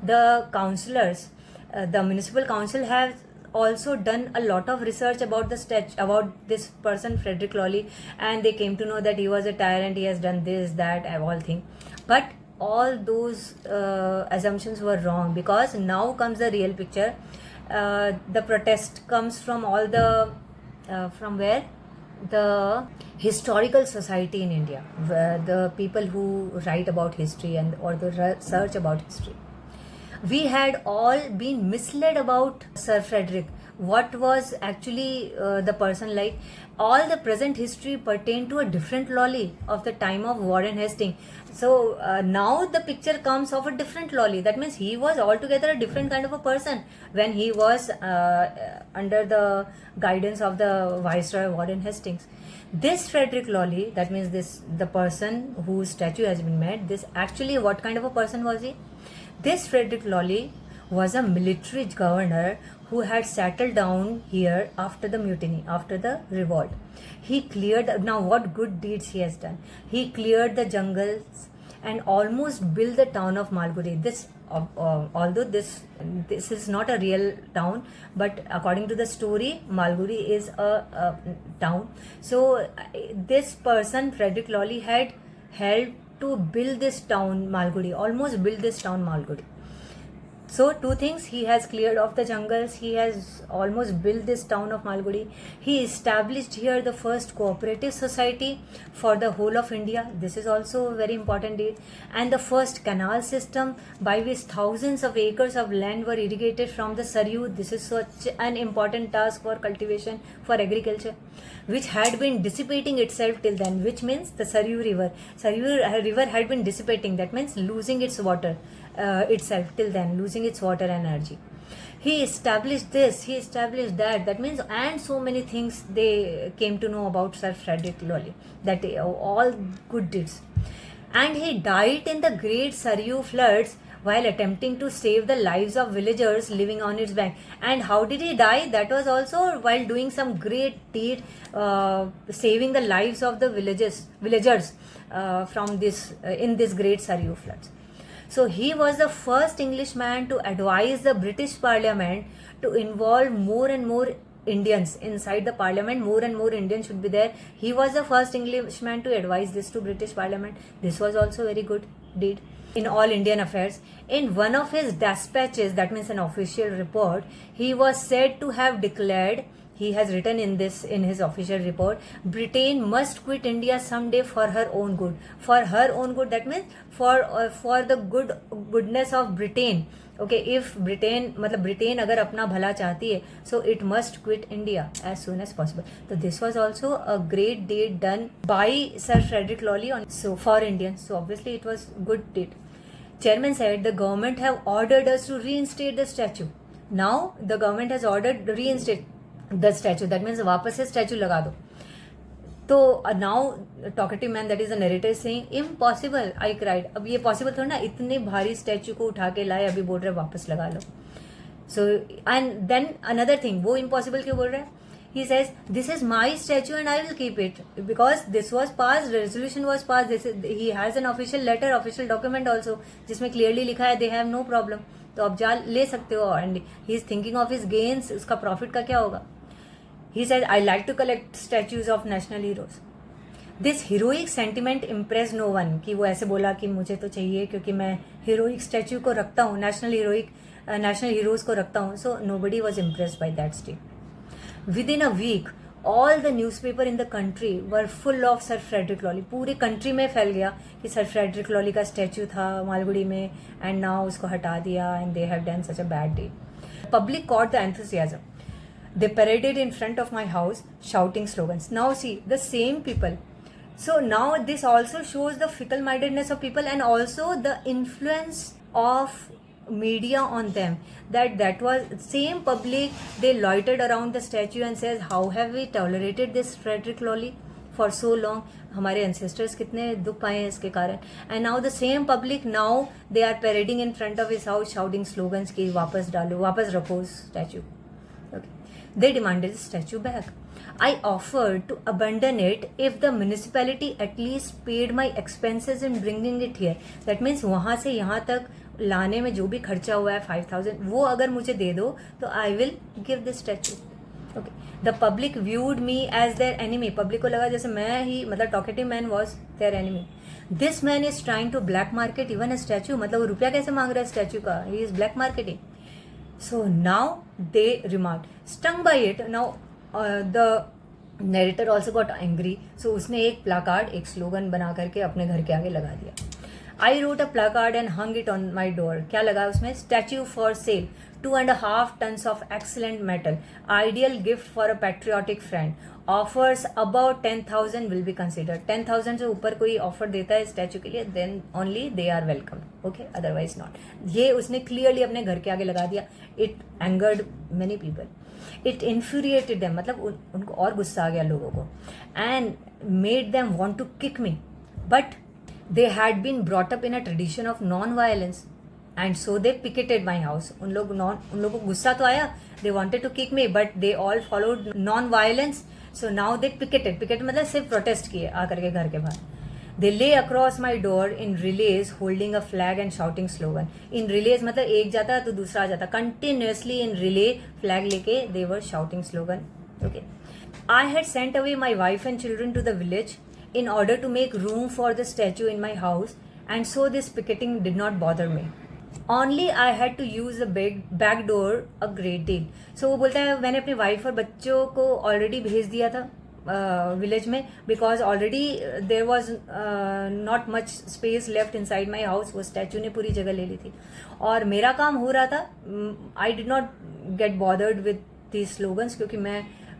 Speaker 1: the councillors, the municipal council has also done a lot of research about the statue, about this person Frederick Lawley, and they came to know that he was a tyrant, he has done this, that, all thing. But all those assumptions were wrong, because now comes the real picture. The protest comes from all the from where? The historical society in India, the people who write about history and or the research about history. We had all been misled about Sir Frederick what was actually the person like. All the present history pertain to a different lolly of the time of Warren Hastings. So now the picture comes of a different lolly. That means he was altogether a different kind of a person when he was under the guidance of the Viceroy Warren Hastings. This Frederick Lolly, that means the person whose statue has been made, this actually what kind of a person was he? This Frederick Lolly was a military governor who had settled down here after the mutiny, after the revolt. He cleared, now what good deeds he has done. He cleared the jungles and almost built the town of Malgudi. This although this is not a real town, but according to the story, Malgudi is a town. So this person Frederick Lolly had helped to build this town Malgudi, almost build this town Malgudi. So two things, he has cleared off the jungles, he has almost built this town of Malgudi. He established here the first cooperative society for the whole of India. This is also a very important deed. And the first canal system by which thousands of acres of land were irrigated from the Saryu. This is such an important task for cultivation, for agriculture, which had been dissipating itself till then, which means the Saryu River had been dissipating, that means losing its water itself till then, losing its water energy. He established this, he established that, that means, and so many things they came to know about Sir Frederick Lolly, that all good deeds. And he died in the great Saryu floods while attempting to save the lives of villagers living on its bank. And how did he die? That was also while doing some great deed, saving the lives of the villagers from this in this great Saryu floods. So he was the first Englishman to advise the British Parliament to involve more and more Indians inside the Parliament. More and more Indians should be there. He was the first Englishman to advise this to British Parliament. This was also very good deed in all Indian affairs. In one of his dispatches, that means an official report, he was said to have declared, he has written in his official report, Britain must quit India someday for her own good. For her own good, that means for the goodness of Britain. Okay, if Britain अगर अपना भला चाहती है, so it must quit India as soon as possible. So this was also a great deed done by Sir Frederick Lolly for Indians. So obviously it was good deed. Chairman said the government have ordered us to reinstate the statue. Now the government has ordered to reinstate the statue. That means वापस से statue लगा दो. तो now talkative man, that is the narrator, saying impossible, I cried. अब ये possible थोड़ा ना, इतने भारी statue को उठा के लाए, अभी बोल रहे वापस लगा लो. So and then another thing, वो impossible क्यों बोल रहा है? He says this is my statue and I will keep it because this was passed, resolution was passed. He has an official letter, official document also, जिसमें clearly लिखा है they have no problem. तो आप जा ले सकते हो. And he is thinking of his gains, उसका profit का क्या होगा? He said, I like to collect statues of national heroes. This heroic sentiment impressed no one. कि वो ऐसे बोला कि मुझे तो चाहिए क्योंकि मैं heroic statue को रखता हूँ, national heroes को रखता हूँ. So nobody was impressed by that statement. Within a week, all the newspaper in the country were full of Sir Frederick Lolly. पूरे country में फैल गया कि Sir Frederick Lolly का statue था मालगुड़ी में and now उसको हटा दिया and they have done such a bad deed. Public caught the enthusiasm. They paraded in front of my house shouting slogans. Now see, the same people. So now this also shows the fickle-mindedness of people and also the influence of media on them. That was same public, they loitered around the statue and says, how have we tolerated this Frederick Lolly for so long? हमारे ancestors कितने दुख पाए हैं इसके कारण. And now the same public, now they are parading in front of his house shouting slogans कि वापस डालो, वापस रखो statue. Okay. They demanded the statue back. I offered to abandon it if the municipality at least paid my expenses in bringing it here. That means वहाँ से यहाँ तक लाने में जो भी खर्चा हुआ है 5,000 वो अगर मुझे दे दो तो I will give this statue. Okay. The public viewed me as their enemy. Public को लगा जैसे मैं ही मतलब talkative man was their enemy. This man is trying to black market even a statue. मतलब वो रुपया कैसे मांग रहा है statue का? He is black marketing. So now they remarked, stung by it. Now the narrator also got angry. So उसने एक placard, एक slogan बना करके अपने घर के आगे लगा दिया. I wrote a placard and hung it on my door. क्या लगा उसमें? Statue for sale, 2.5 tons of excellent metal, ideal gift for a patriotic friend, offers about 10,000 will be considered. 10,000 से ऊपर कोई ऑफर देता है स्टैचू के लिए, then only they are welcome, okay, otherwise not. ये उसने क्लियरली अपने घर के आगे लगा दिया. It angered many people, it infuriated them, मतलब उनको और गुस्सा आ गया लोगों को, and made them want to kick me, but they had been brought up in a tradition of non violence and so they picketed my house. उन लोगों को गुस्सा तो आया, they wanted to kick me, but they all followed non violence. So now they picketed मतलब सिर्फ protest किए आकर के घर के बाहर. दे ले across my door in release holding a flag and shouting slogan. In release मतलब एक जाता तो दूसरा आ जाता, कंटिन्यूसली इन रिले फ्लैग लेके they were shouting slogan. Okay. I had sent away my wife and children to the village in order to make room for the statue in my house, and so this picketing did not bother me. Only I had to use the back door a great deal. So वो बोलता है मैंने अपनी wife और बच्चों को already भेज दिया था विलेज में, because already there was not much space left in side my house. वो स्टैचू ने पूरी जगह ले ली थी और मेरा काम हो रहा था. I did not get bothered with these slogans, क्योंकि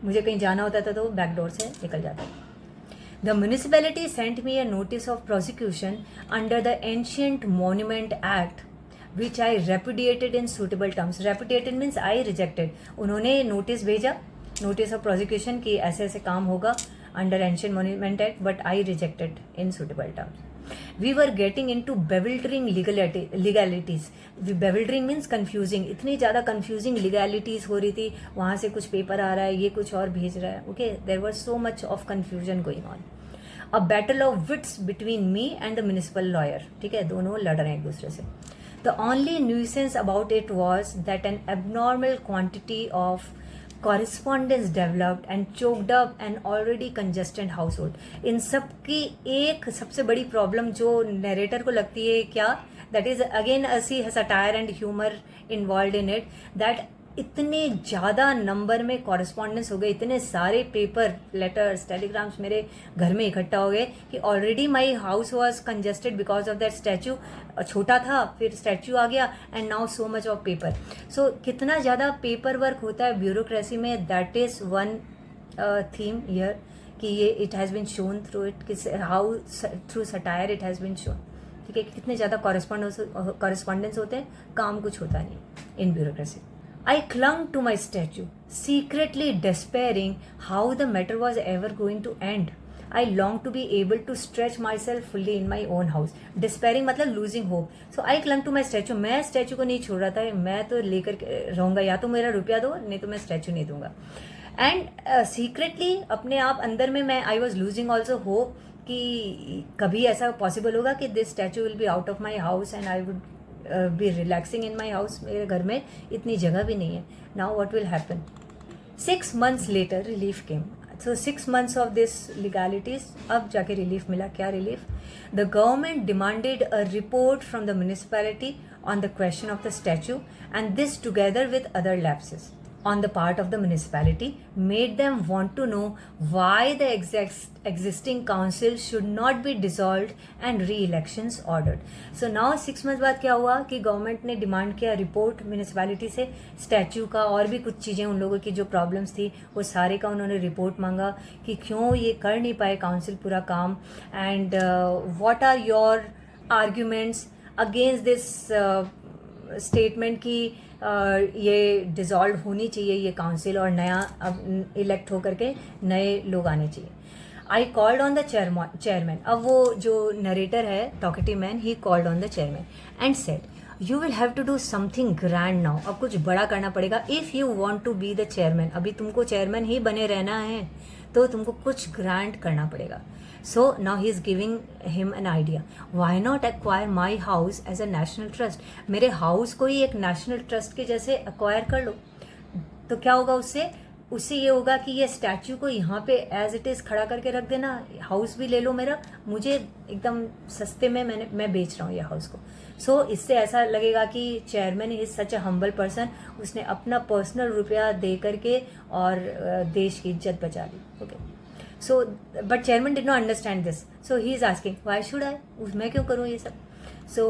Speaker 1: मुझे कहीं जाना होता था तो बैक डोर से निकल जाता. The municipality sent me a notice of prosecution under the Ancient Monument Act, which I repudiated in suitable terms. Repudiated means I rejected. उन्होंने नोटिस भेजा, नोटिस ऑफ प्रोसिक्यूशन की ऐसे ऐसे काम होगा under ancient monument act, but I rejected in suitable terms. We were getting into bewildering legalities. Bewildering means confusing. इतनी ज़्यादा confusing legalities हो रही थी. वहाँ से कुछ पेपर आ रहा है, ये कुछ और भेज रहा है. Okay, there was so much of confusion going on. A battle of wits between me and the municipal lawyer. ठीक है, दोनों लड़ रहे हैं एक दूसरे से. The only nuisance about it was that an abnormal quantity of correspondence developed and choked up an already congested household. इन सब की एक सबसे बड़ी प्रॉब्लम जो नरेटर को लगती है क्या, that is again a satire and humour involve in it, that इतने ज़्यादा नंबर में कॉरेस्पॉन्डेंस हो गए, इतने सारे पेपर लेटर्स टेलीग्राम्स मेरे घर में इकट्ठा हो गए कि already my house was congested because of that statue. छोटा था, फिर स्टैचू आ गया, and now so much of paper. So कितना ज़्यादा पेपर वर्क होता है ब्यूरोक्रेसी में, that is one theme here कि ये it has been shown through it, how through satire it has been shown. ठीक है, कितने ज़्यादा कॉरेस्पॉन्डेंस होते हैं, काम कुछ होता नहीं इन bureaucracy. I clung to my statue, secretly despairing how the matter was ever going to end. I longed to be able to stretch myself fully in my own house. Despairing मतलब losing hope. So I clung to my statue. मैं statue को नहीं छोड़ रहा था, मैं तो लेकर रहूँगा, या तो मेरा रुपया दो नहीं तो मैं स्टैचू नहीं दूंगा. एंड सीक्रेटली अपने आप अंदर में मैं I was losing also hope कि कभी ऐसा पॉसिबल होगा कि this statue will be out of my house and I would be relaxing in my house. मेरे घर में इतनी जगह भी नहीं है. Now what will happen? 6 months later relief came. So 6 months of this legalities, अब जाके रिलीफ मिला. क्या relief? The government demanded a report from the municipality on the question of the statue, and this together with other lapses on the part of the municipality made them want to know why the existing council should not be dissolved and re-elections ordered. So now 6 months बाद क्या हुआ कि government ने demand किया report municipality से, statue का और भी कुछ चीज़ें उन लोगों की जो प्रॉब्लम्स थी वो सारे का उन्होंने रिपोर्ट मांगा कि क्यों ये कर नहीं पाए काउंसिल पूरा काम, and what are your arguments against this statement की ये डिज़ोल्व होनी चाहिए ये काउंसिल और नया अब इलेक्ट होकर के नए लोग आने चाहिए. I called on the chairman. अब वो जो नरेटर है talkative man, he called on the chairman and said you will have to do something grand now. अब कुछ बड़ा करना पड़ेगा if you want to be the chairman. अभी तुमको चेयरमैन ही बने रहना है तो तुमको कुछ ग्रैंड करना पड़ेगा. So now he is giving him an idea. Why not acquire my house as a national trust? मेरे हाउस को ही एक नेशनल ट्रस्ट के जैसे एक्वायर कर लो. तो क्या होगा उससे ये होगा कि ये स्टैचू को यहाँ पे एज इट इज़ खड़ा करके रख देना, हाउस भी ले लो मेरा, मुझे एकदम सस्ते में मैं बेच रहा हूँ ये हाउस को. सो इससे ऐसा लगेगा कि chairman is such a humble person, उसने अपना पर्सनल रुपया दे करके और देश की इज्जत बचा ली. Okay. So, but chairman did not understand this. So he is asking, why should I? मैं क्यों करूँ ये सब? So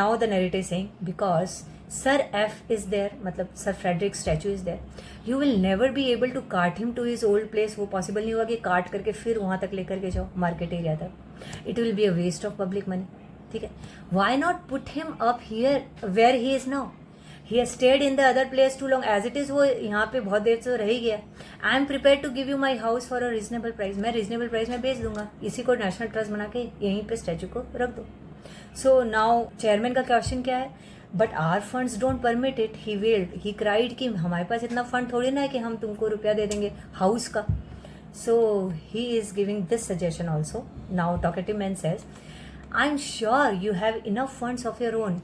Speaker 1: now the narrator is saying, because Sir F is there, मतलब Sir Frederick statue is there, you will never be able to cart him to his old place. वो possible नहीं होगा कि काट करके फिर वहाँ तक लेकर के जाओ मार्केट एरिया तक. It will be a waste of public money. ठीक है. Why not put him up here where he is now? He has stayed in the other place too long. As it is, वो यहाँ पे बहुत देर से रह ही गया. I am prepared to give you my house for a reasonable price. मैं reasonable price में बेच दूंगा. इसी को नेशनल ट्रस्ट बना के यहीं पे स्टैचू को रख दो. So now चेयरमैन का क्वेश्चन क्या है? But our funds don't permit it. He wailed. He cried कि हमारे पास इतना फंड थोड़ी ना है कि हम तुमको रुपया दे देंगे हाउस का. So he is giving this suggestion also. Now talkative man says, I'm sure you have enough funds of your own.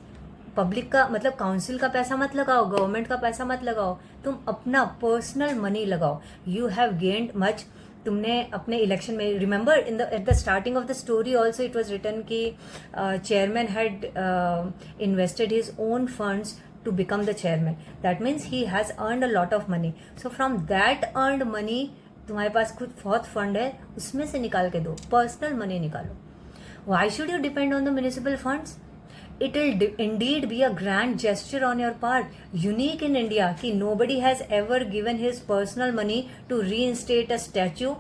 Speaker 1: Public का मतलब काउंसिल का पैसा मत लगाओ, गवर्नमेंट का पैसा मत लगाओ, तुम अपना पर्सनल मनी लगाओ. You have gained much. तुमने अपने इलेक्शन में, remember in the at the starting of the story also it was written कि chairman had invested his own funds to become the chairman. That means he has earned a lot of money. So from that earned money, तुम्हारे पास खुद बहुत fund है, उसमें से निकाल के दो, पर्सनल मनी निकालो. Why should you depend on the municipal funds? It will indeed be a grand gesture on your part, unique in India, कि nobody has ever given his personal money to reinstate a statue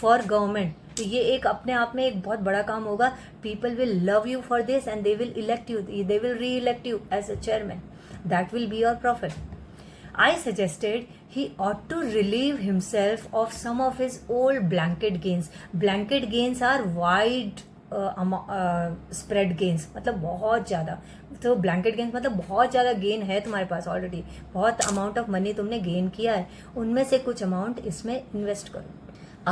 Speaker 1: for government. तो ये एक अपने आप में एक बहुत बड़ा काम होगा. People will love you for this and they will elect you, they will re-elect you as a chairman. That will be your profit. I suggested he ought to relieve himself of some of his old blanket gains. Blanket gains are wide spread gains, मतलब बहुत ज़्यादा. तो blanket gains मतलब बहुत ज़्यादा gain है तुम्हारे पास ऑलरेडी, बहुत अमाउंट ऑफ मनी तुमने गेन किया है, उनमें से कुछ अमाउंट इसमें इन्वेस्ट करो.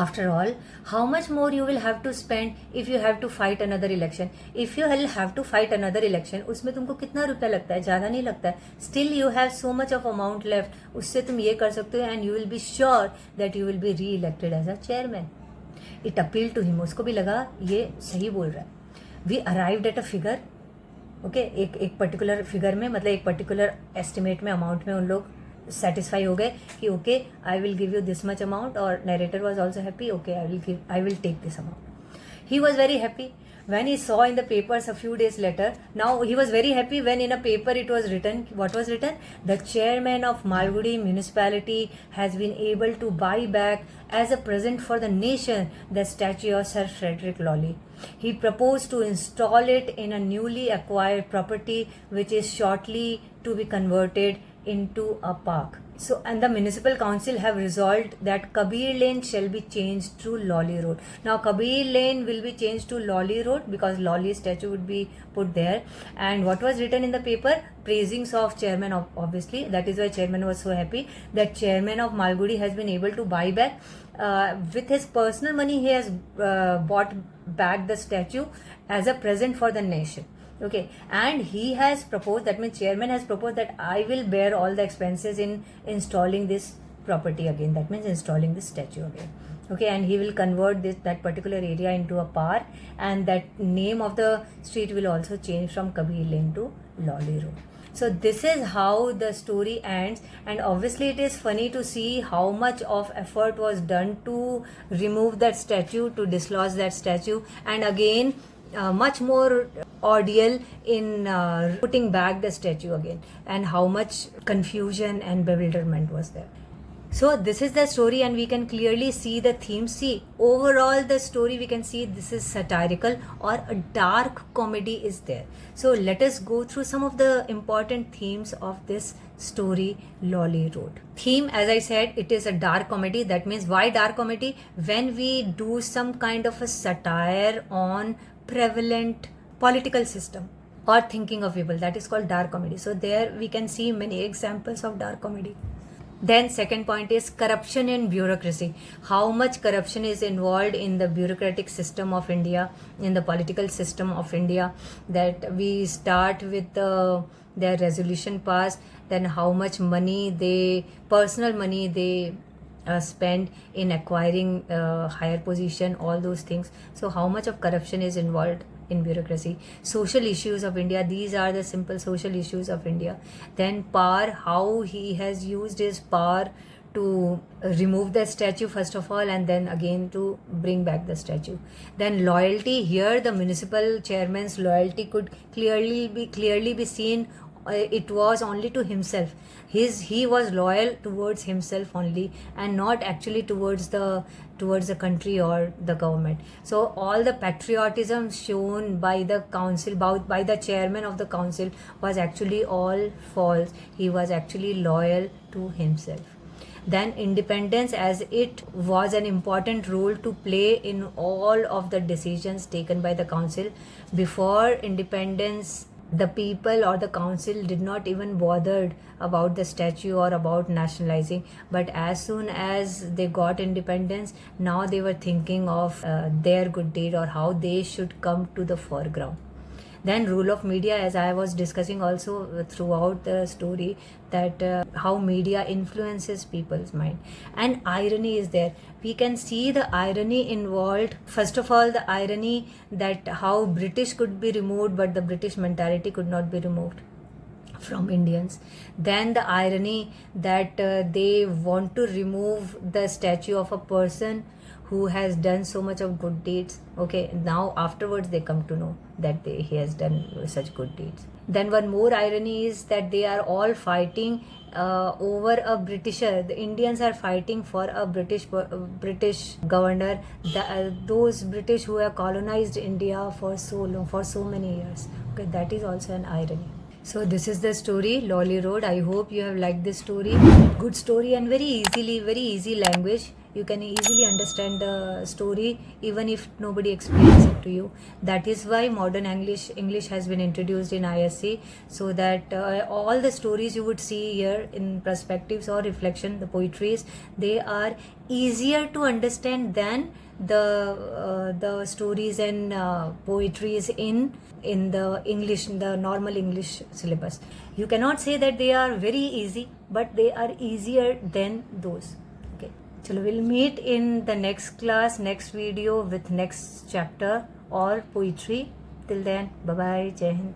Speaker 1: After all, how much more you will have to spend if you have to fight another election. If you will have to fight another election, उसमें तुमको कितना रुपया लगता है? ज़्यादा नहीं लगता है. Still you have so much of amount left, उससे तुम ये कर सकते हो and you will be sure that you will be re elected as a chairman. It appeal to him, उसको भी लगा ये सही बोल रहा है. We arrived at a figure. Okay, एक पर्टिकुलर फिगर में, मतलब एक पर्टिकुलर एस्टिमेट में, अमाउंट में उन लोग सेटिस्फाई हो गए कि okay I will give you this much amount. और narrator was also happy. Okay, I will take this amount. He was very happy when he saw in the papers a few days later. Now he was very happy when in a paper it was written, what was written? The chairman of Malgudi municipality has been able to buy back as a present for the nation the statue of Sir Frederick Lawley. He proposed to install it in a newly acquired property which is shortly to be converted into a park. So, and the municipal council have resolved that Kabir Lane shall be changed to Lawley Road. Now, Kabir Lane will be changed to Lawley Road because Lawley statue would be put there. And what was written in the paper? Praisings of chairman, obviously. That is why chairman was so happy that chairman of Malgudi has been able to buy back. With his personal money, he has bought back the statue as a present for the nation. Okay, and he has proposed, that means chairman has proposed that I will bear all the expenses in installing this property again. That means installing this statue again. Okay, and he will convert that particular area into a park, and that name of the street will also change from Kabir Lane to Lawley Road. So this is how the story ends, and obviously it is funny to see how much of effort was done to remove that statue, to dislodge that statue, and again much more ordeal in putting back the statue again, and how much confusion and bewilderment was there. So this is the story, and we can clearly see the theme. See, overall the story we can see this is satirical or a dark comedy is there. So let us go through some of the important themes of this story, Lawley Road. Theme, as I said, it is a dark comedy. That means why dark comedy? When we do some kind of a satire on prevalent political system or thinking of people, that is called dark comedy. So there we can see many examples of dark comedy. Then second point is corruption in bureaucracy. How much corruption is involved in the bureaucratic system of India, in the political system of India, that we start with their resolution passed, then how much money personal money they spend in acquiring higher position, all those things. So how much of corruption is involved in bureaucracy. Social issues of India, these are the simple social issues of India. Then power, how he has used his power to remove the statue first of all, and then again to bring back the statue. Then loyalty, here the municipal chairman's loyalty could clearly be seen. It was only to himself. He was loyal towards himself only, and not actually towards the country or the government. So all the patriotism shown by the council, by the chairman of the council, was actually all false. He was actually loyal to himself. Then independence, as it was an important role to play in all of the decisions taken by the council. Before independence, the people or the council did not even bothered about the statue or about nationalizing, but as soon as they got independence, now they were thinking of their good deed or how they should come to the foreground. Then role of media, as I was discussing also throughout the story, that how media influences people's mind. And irony is there. We can see the irony involved. First of all, the irony that how British could be removed, but the British mentality could not be removed from Indians. Then the irony that they want to remove the statue of a person who has done so much of good deeds. Okay, now afterwards they come to know that he has done such good deeds. Then one more irony is that they are all fighting over a Britisher. The Indians are fighting for a British governor. Those British who have colonized India for so long, for so many years. Okay, that is also an irony. So this is the story, Lolly Road. I hope you have liked this story. Good story and very easy language. You can easily understand the story even if nobody explains it to you. That is why modern English has been introduced in ISC, so that all the stories you would see here in perspectives or reflection, the poetries, they are easier to understand than the stories and poetries in the English, the normal English syllabus. You cannot say that they are very easy, but they are easier than those. Okay, so we'll meet in the next class, next video with next chapter or poetry. Till then, bye bye, Jai Hind.